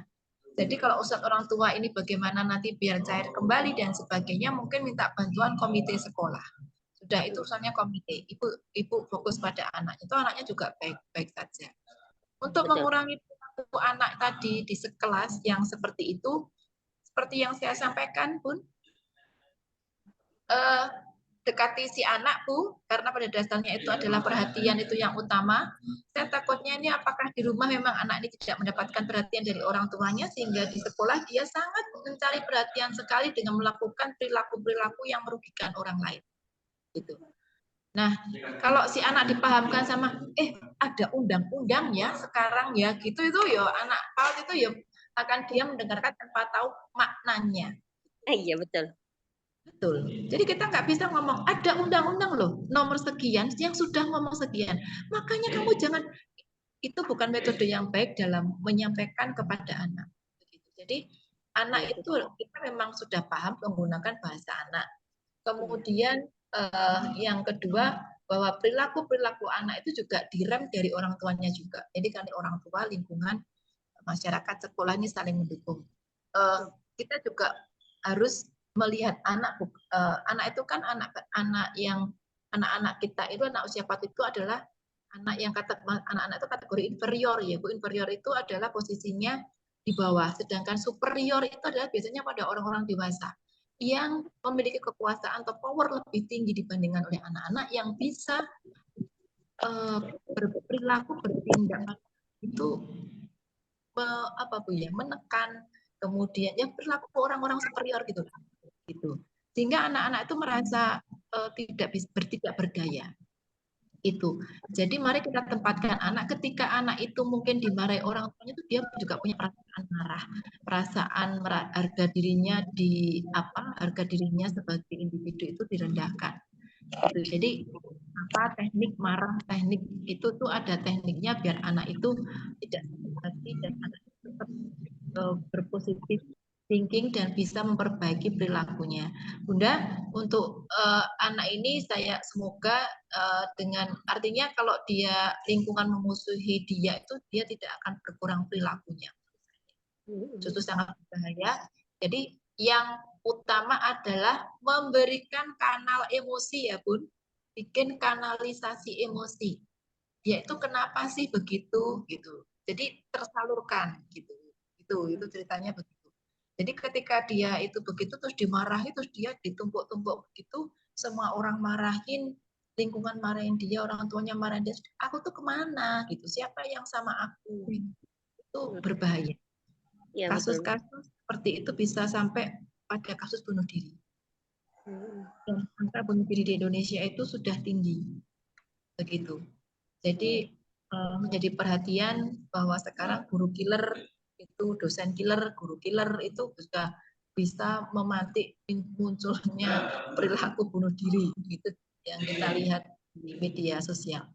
jadi kalau usaha orang tua ini bagaimana nanti biar cair kembali dan sebagainya, mungkin minta bantuan komite sekolah. Sudah itu urusannya komite. Ibu fokus pada anak. Itu anaknya juga baik-baik saja. Untuk mengurangi perilaku anak tadi di sekelas yang seperti itu, seperti yang saya sampaikan, Bun, dekati si anak, Bu, karena pada dasarnya itu adalah perhatian itu yang utama. Saya takutnya ini apakah di rumah memang anak ini tidak mendapatkan perhatian dari orang tuanya, sehingga di sekolah dia sangat mencari perhatian sekali dengan melakukan perilaku-perilaku yang merugikan orang lain. Gitu. Nah, kalau si anak dipahamkan sama, ada undang-undang ya sekarang ya, gitu itu ya anak PAUD itu ya akan dia mendengarkan tanpa tahu maknanya. Iya, betul. Betul. Jadi kita nggak bisa ngomong ada undang-undang loh nomor sekian yang sudah ngomong sekian. Makanya kamu jangan, itu bukan metode yang baik dalam menyampaikan kepada anak. Jadi anak itu kita memang sudah paham menggunakan bahasa anak. Kemudian yang kedua bahwa perilaku anak itu juga direm dari orang tuanya juga. Jadi kan orang tua, lingkungan, masyarakat, sekolah ini saling mendukung. Kita juga harus melihat anak itu kan anak-anak kita itu anak usia 4 itu adalah anak itu kategori inferior ya Bu. Inferior itu adalah posisinya di bawah, sedangkan superior itu adalah biasanya pada orang-orang dewasa yang memiliki kekuasaan atau power lebih tinggi dibandingkan oleh anak-anak yang bisa berperilaku, bertindak itu menekan, kemudian yang berlaku ke orang-orang superior gitu. Sehingga anak-anak itu merasa tidak berdaya. Itu. Jadi mari kita tempatkan anak, ketika anak itu mungkin dimarahi orang tuanya itu dia juga punya perasaan marah, perasaan harga dirinya harga dirinya sebagai individu itu direndahkan. Jadi teknik marah, teknik itu tuh ada tekniknya biar anak itu tidak hati dan anak itu tetap berpositif thinking dan bisa memperbaiki perilakunya. Bunda, untuk anak ini saya semoga dengan artinya kalau dia lingkungan memusuhi dia itu dia tidak akan berkurang perilakunya. Itu sangat berbahaya. Jadi yang utama adalah memberikan kanal emosi ya Bun, bikin kanalisasi emosi. Dia itu kenapa sih begitu gitu. Jadi tersalurkan gitu. Itu ceritanya begitu. Jadi ketika dia itu begitu terus dimarahi, terus dia ditumpuk-tumpuk begitu, semua orang marahin, lingkungan marahin dia, orang tuanya marahin dia, aku tuh kemana gitu, siapa yang sama aku, itu berbahaya. Kasus-kasus seperti itu bisa sampai pada kasus bunuh diri. Dan angka bunuh diri di Indonesia itu sudah tinggi, begitu. Jadi menjadi perhatian bahwa sekarang guru killer itu, dosen killer, guru killer itu juga bisa memantik munculnya perilaku bunuh diri gitu yang kita lihat di media sosial.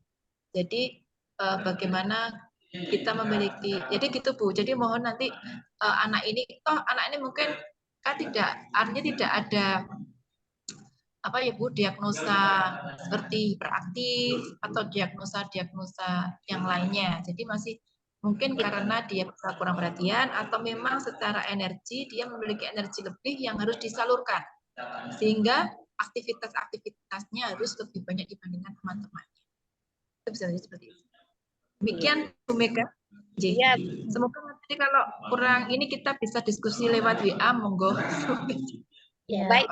Jadi bagaimana kita memiliki, jadi gitu Bu. Jadi mohon nanti anak ini mungkin kan artinya tidak ada diagnosa seperti hiperaktif atau diagnosa yang lainnya. Jadi masih mungkin karena dia kurang perhatian atau memang secara energi dia memiliki energi lebih yang harus disalurkan. Sehingga aktivitasnya harus lebih banyak dibandingkan teman-temannya. Itu bisa jadi seperti itu. Demikian Bu Mega. Ya. Semoga nanti kalau kurang ini kita bisa diskusi lewat WA, monggo. Ya, baik.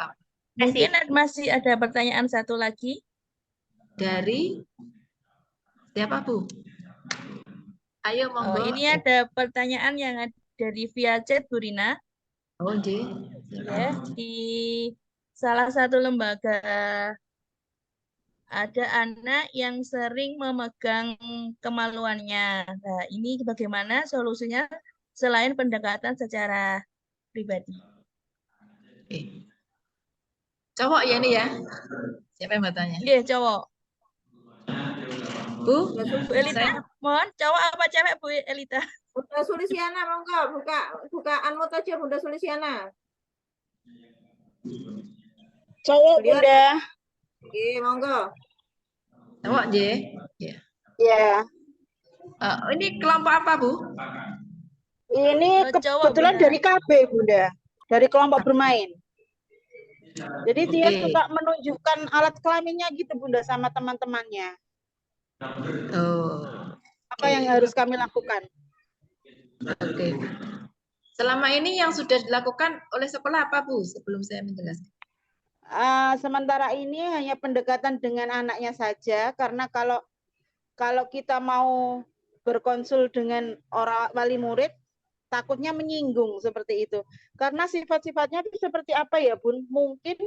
Mungkin masih ada pertanyaan satu lagi. Dari siapa Bu? Ayo monggo. Ini ada pertanyaan yang ada dari via chat Bu Rina. Oh, ya, di salah satu lembaga ada anak yang sering memegang kemaluannya. Nah, ini bagaimana solusinya selain pendekatan secara pribadi? Cowok ya ini ya? Siapa yang bertanya? Iya, cowok. Bu Elita, mohon cowok apa cewek Bu Elita? Bunda Sulisiana, monggo buka unmute aja Bunda Sulisiana. Cowok Bunda. Oke, monggo. Cowok J. Ya. Ini kelompok apa Bu? Ini kebetulan dari KB Bunda, dari kelompok bermain. Jadi dia suka menunjukkan alat kelaminnya gitu Bunda sama teman-temannya. Apa yang harus kami lakukan? Selama ini yang sudah dilakukan oleh sekolah apa, Bu? Sebelum saya menjelaskan. Sementara ini hanya pendekatan dengan anaknya saja, karena kalau kita mau berkonsul dengan orang wali murid, takutnya menyinggung seperti itu. Karena sifat-sifatnya itu seperti apa ya, Bun? Mungkin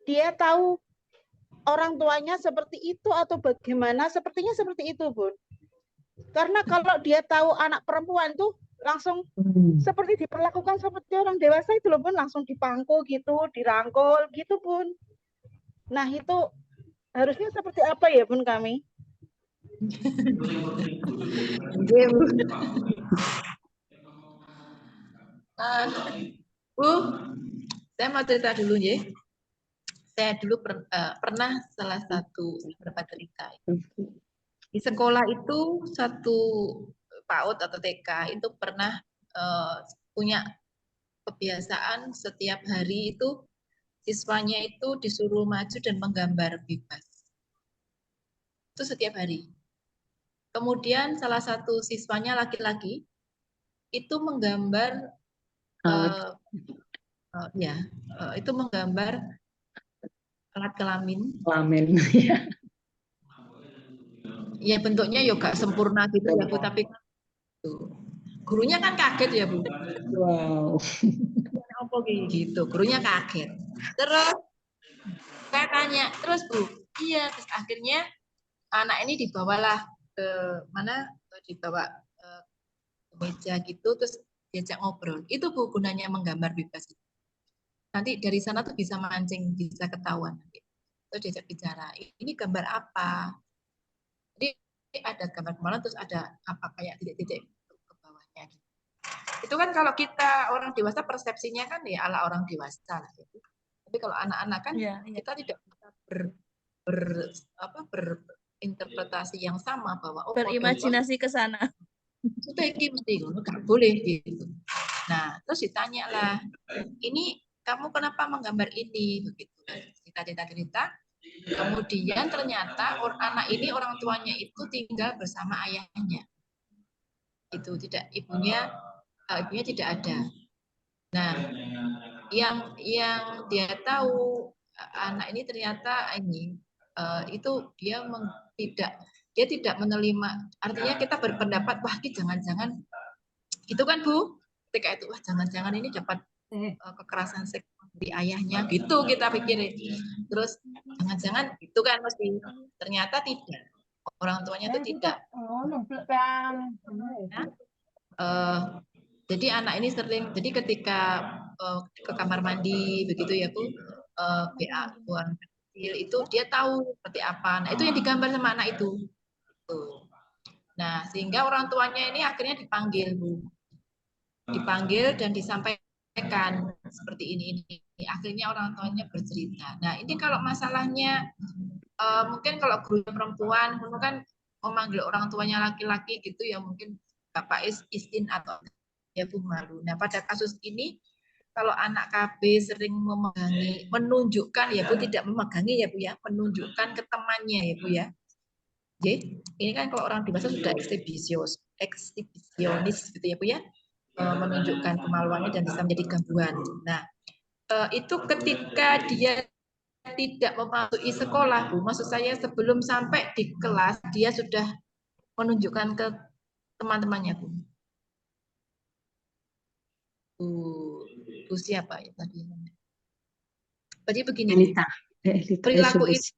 dia tahu orang tuanya seperti itu atau bagaimana, sepertinya seperti itu, Bun. Karena kalau dia tahu anak perempuan tuh langsung seperti diperlakukan seperti orang dewasa itu loh, Bun, langsung dipangku gitu, dirangkul gitu, Bun. Nah, itu harusnya seperti apa ya, Bun, kami? Bu, saya mau cerita dulu ya. Saya dulu pernah salah satu beberapa cerita. Di sekolah itu satu PAUD atau TK itu pernah punya kebiasaan setiap hari itu siswanya itu disuruh maju dan menggambar bebas. Itu setiap hari. Kemudian salah satu siswanya laki-laki itu menggambar itu menggambar alat kelamin. Kelamin, ya. Ya bentuknya ya gak sempurna gitu ya Bu, tapi gurunya kan kaget ya Bu. Wow. Apa gitu, gurunya kaget. Terus saya tanya, terus Bu, iya, terus akhirnya anak ini dibawalah ke mana, dibawa ke meja gitu, terus diajak ngobrol. Itu Bu gunanya menggambar bebas. Nanti dari sana tuh bisa mancing, bisa ketahuan. Terus diajak bicara, ini gambar apa? Jadi ada gambar kemana, terus ada apa kayak titik-titik ke bawahnya. Itu kan kalau kita orang dewasa persepsinya kan ya ala orang dewasa lah gitu. Tapi kalau anak-anak kan kita tidak bisa berinterpretasi yang sama bahwa berimajinasi ke sana. Itu mesti nggak boleh gitu. Nah, terus ditanya lah, ini kamu kenapa menggambar ini begitu kan? Kita cerita. Kemudian ternyata anak ini orang tuanya itu tinggal bersama ayahnya. Itu tidak ibunya tidak ada. Nah, yang dia tahu anak ini ternyata itu dia tidak menerima. Artinya kita berpendapat wah ini jangan-jangan gitu kan Bu? Ketika itu wah jangan-jangan ini dapat kekerasan seksual dari ayahnya gitu kita pikirin. Terus jangan-jangan itu kan mesti ternyata tidak. Orang tuanya itu tidak. Jadi anak ini sering, jadi ketika ke kamar mandi begitu ya Bu, BA buang kecil itu dia tahu seperti apa. Nah itu yang digambar sama anak itu. Tuh. Nah sehingga orang tuanya ini akhirnya dipanggil Bu, dipanggil dan disampaikan seperti ini. Akhirnya orang tuanya bercerita. Nah ini kalau masalahnya mungkin kalau guru perempuan kan memanggil orang tuanya laki-laki gitu ya mungkin Bapak izin atau ya Bu malu. Nah pada kasus ini kalau anak KB sering memegangi, menunjukkan ya Bu, tidak memegangi ya Bu ya, menunjukkan ke temannya ya Bu ya. Jadi ini kan kalau orang dewasa sudah eksibisionis gitu ya Bu ya, menunjukkan kemaluannya dan bisa menjadi gangguan. Nah itu ketika dia tidak memasuki sekolah Bu, maksud saya sebelum sampai di kelas dia sudah menunjukkan ke teman-temannya Bu. Bu siapa ya tadi? Jadi begini, perilaku itu.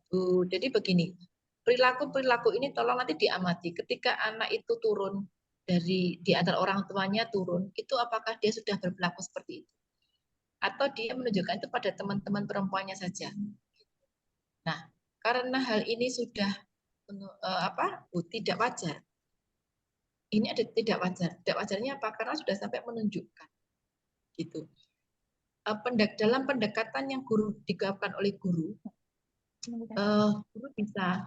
Bu, jadi begini, perilaku ini tolong nanti diamati. Ketika anak itu turun di antara orang tuanya turun, itu apakah dia sudah berperilaku seperti itu? Atau dia menunjukkan itu pada teman-teman perempuannya saja? Nah, karena hal ini sudah tidak wajar. Ini ada tidak wajar. Tidak wajarnya apa? Karena sudah sampai menunjukkan. Gitu. Dalam pendekatan yang digabungkan oleh guru bisa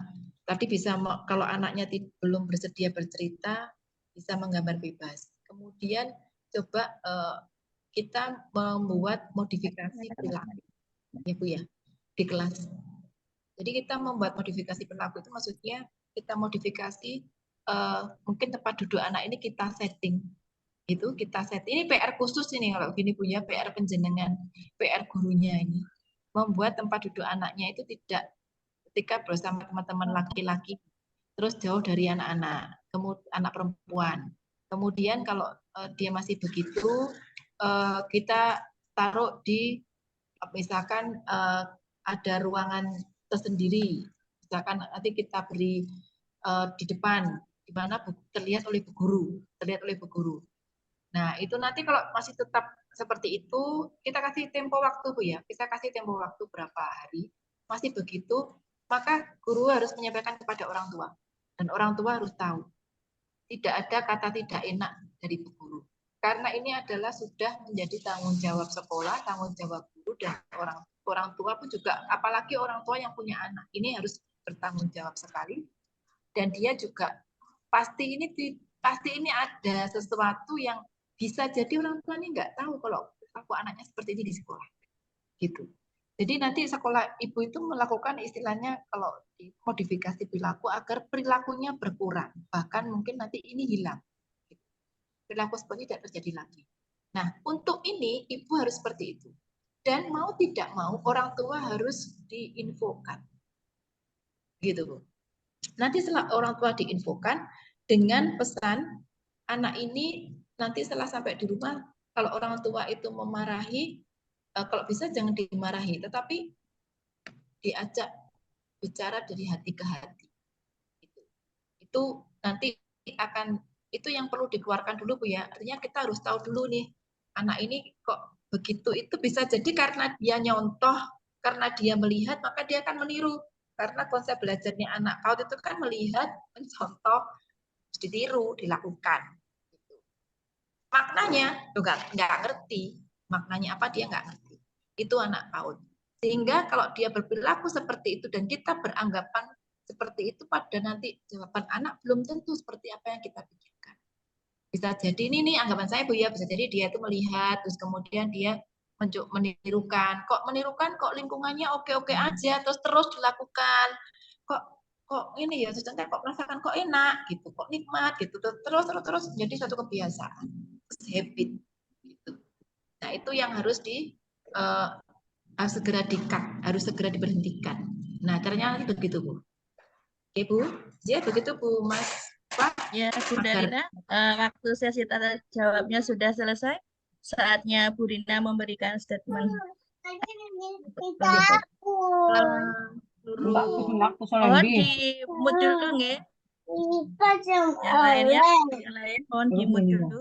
kalau anaknya belum bersedia bercerita bisa menggambar bebas. Kemudian coba kita membuat modifikasi perilaku, ya Bu ya, di kelas. Jadi kita membuat modifikasi perilaku itu maksudnya kita modifikasi mungkin tempat duduk anak ini kita setting. Itu kita set. Ini PR khusus ini kalau gini Bu ya, PR penjenengan, PR gurunya ini. Membuat tempat duduk anaknya itu tidak ketika bersama teman-teman laki-laki terus jauh dari anak-anak, kemudian anak perempuan. Kemudian kalau dia masih begitu, kita taruh di misalkan ada ruangan tersendiri. Misalkan nanti kita beri di depan di mana terlihat oleh bu guru. Nah, itu nanti kalau masih tetap seperti itu, kita kasih tempo waktu Bu ya. Kita kasih tempo waktu berapa hari. Masih begitu, maka guru harus menyampaikan kepada orang tua. Dan orang tua harus tahu. Tidak ada kata tidak enak dari bu guru. Karena ini adalah sudah menjadi tanggung jawab sekolah, tanggung jawab guru, dan orang tua pun juga, apalagi orang tua yang punya anak. Ini harus bertanggung jawab sekali. Dan dia juga pasti ini ada sesuatu yang bisa jadi orang tua ini nggak tahu kalau perilaku anaknya seperti ini di sekolah, gitu. Jadi nanti sekolah ibu itu melakukan istilahnya kalau modifikasi perilaku agar perilakunya berkurang, bahkan mungkin nanti ini hilang. Perilaku seperti tidak terjadi lagi. Nah, untuk ini ibu harus seperti itu. Dan mau tidak mau orang tua harus diinfokan, gitu Bu. Nanti setelah orang tua diinfokan dengan pesan anak ini nanti setelah sampai di rumah, kalau orang tua itu memarahi, kalau bisa jangan dimarahi, tetapi diajak bicara dari hati ke hati. Itu nanti itu yang perlu dikeluarkan dulu Bu ya. Artinya kita harus tahu dulu nih, anak ini kok begitu. Itu bisa jadi karena dia nyontoh, karena dia melihat, maka dia akan meniru. Karena konsep belajarnya anak PAUD itu kan melihat, mencontoh, ditiru, dilakukan. Maknanya juga nggak ngerti. Maknanya apa dia nggak ngerti. Itu anak PAUD. Sehingga kalau dia berperilaku seperti itu dan kita beranggapan seperti itu pada nanti jawaban anak belum tentu seperti apa yang kita pikirkan. Bisa jadi ini anggapan saya Bu ya, bisa jadi dia itu melihat terus kemudian dia menirukan. Kok menirukan kok lingkungannya oke-oke aja terus dilakukan. Kok ini ya, terus kok merasakan kok enak gitu, kok nikmat gitu. Terus jadi suatu kebiasaan, habit gitu. Nah, itu yang harus segera di-cut, harus segera diberhentikan. Nah, caranya nanti begitu Bu. Oke Bu, ya begitu Bu Mas Pak. Ya, Bunda Rina, waktu sesi tanya jawabnya sudah selesai. Saatnya Bu Rina memberikan statement. Mohon di-mute dulu nggih. Yang lain mohon di-mute dulu.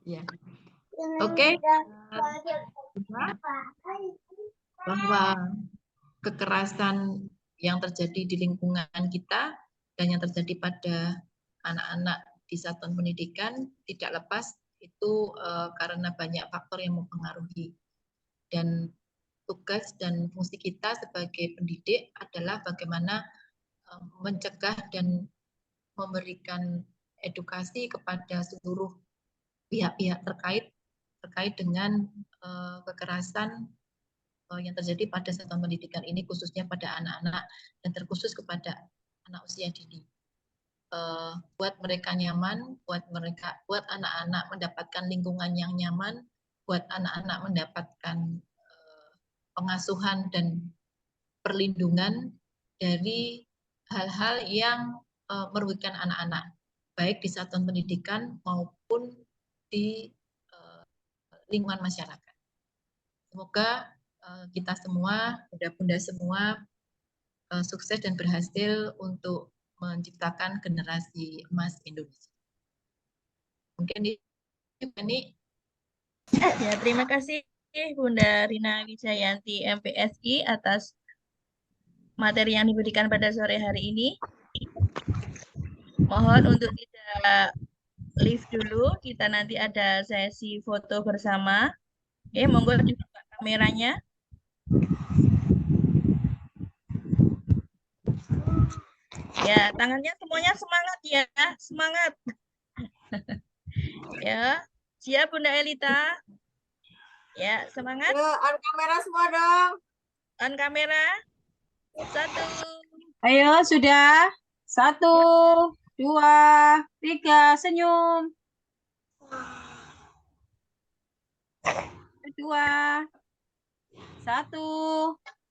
Ya. Oke. Bahwa kekerasan yang terjadi di lingkungan kita dan yang terjadi pada anak-anak di satuan pendidikan tidak lepas itu karena banyak faktor yang mempengaruhi. Dan tugas dan fungsi kita sebagai pendidik adalah bagaimana mencegah dan memberikan edukasi kepada seluruh pihak-pihak terkait dengan kekerasan yang terjadi pada satuan pendidikan ini, khususnya pada anak-anak dan terkhusus kepada anak usia dini. Buat mereka nyaman, buat anak-anak mendapatkan lingkungan yang nyaman, buat anak-anak mendapatkan pengasuhan dan perlindungan dari hal-hal yang merugikan anak-anak, baik di satuan pendidikan maupun di lingkungan masyarakat. Semoga kita semua, bunda-bunda semua, sukses dan berhasil untuk menciptakan generasi emas Indonesia. Mungkin ini. Ya, terima kasih Bunda Rina Wijayanti MPSI atas materi yang diberikan pada sore hari ini. Mohon untuk tidak live dulu, kita nanti ada sesi foto bersama. Oke, monggo dibuka kameranya. Ya, tangannya semuanya semangat ya, semangat. Ya, siap Bunda Elita? Ya, semangat. On kamera semua dong. On kamera. 1. Ayo, sudah. 1, 2, 3, senyum. 2, 1,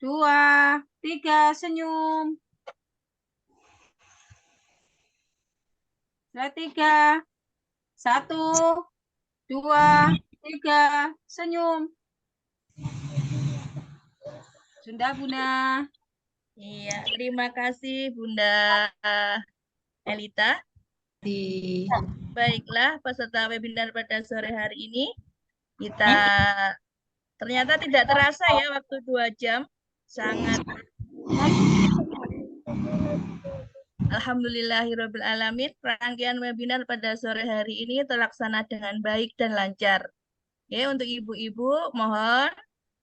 2, 3, senyum. 3, 1, 2, 3, senyum. Sudah, Bunda. Iya, terima kasih Bunda Elita. Baiklah, peserta webinar pada sore hari ini kita ternyata tidak terasa ya waktu 2 jam, sangat. Alhamdulillahirrabbilalamin, rangkaian webinar pada sore hari ini terlaksana dengan baik dan lancar. Ya, untuk ibu-ibu mohon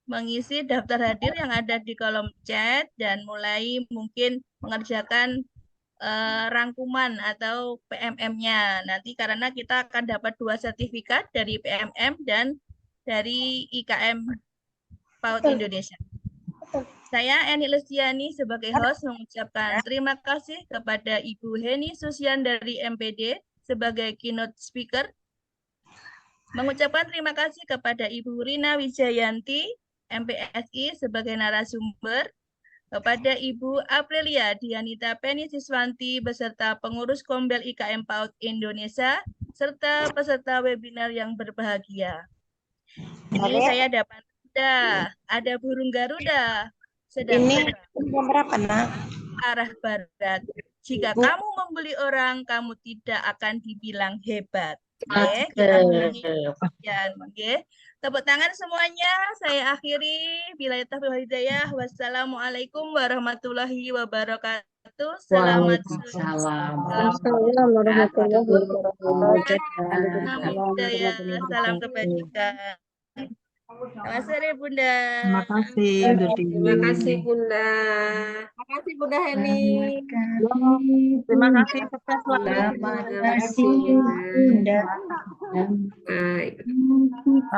mengisi daftar hadir yang ada di kolom chat dan mulai mungkin mengerjakan rangkuman atau PMM-nya nanti, karena kita akan dapat 2 sertifikat dari PMM dan dari IKM PAUD Indonesia. Saya Eni Lestiani sebagai host mengucapkan terima kasih kepada Ibu Heni Susian dari MPD sebagai keynote speaker. Mengucapkan terima kasih kepada Ibu Rina Wijayanti MPSI sebagai narasumber, kepada Ibu Aprilia Dianita Penny Siswanti beserta pengurus Kombel IKM PAUD Indonesia serta peserta webinar yang berbahagia. Ini saya dapat ada burung Garuda sedang berapa, Nak? arah barat. Jika kamu membeli orang, kamu tidak akan dibilang hebat. Oke, kita ulangi. Oke. Tepuk tangan semuanya. Saya akhiri. Bila taufiq wal hidayah. Wassalamualaikum warahmatullahi wabarakatuh. Selamat sore. Salam kebajikan. Selamat sore Bunda. Terima kasih, Terima kasih, Bunda. Terima kasih Bunda Heni. Terima kasih, sukses selalu. Terima kasih, Bunda. Baik.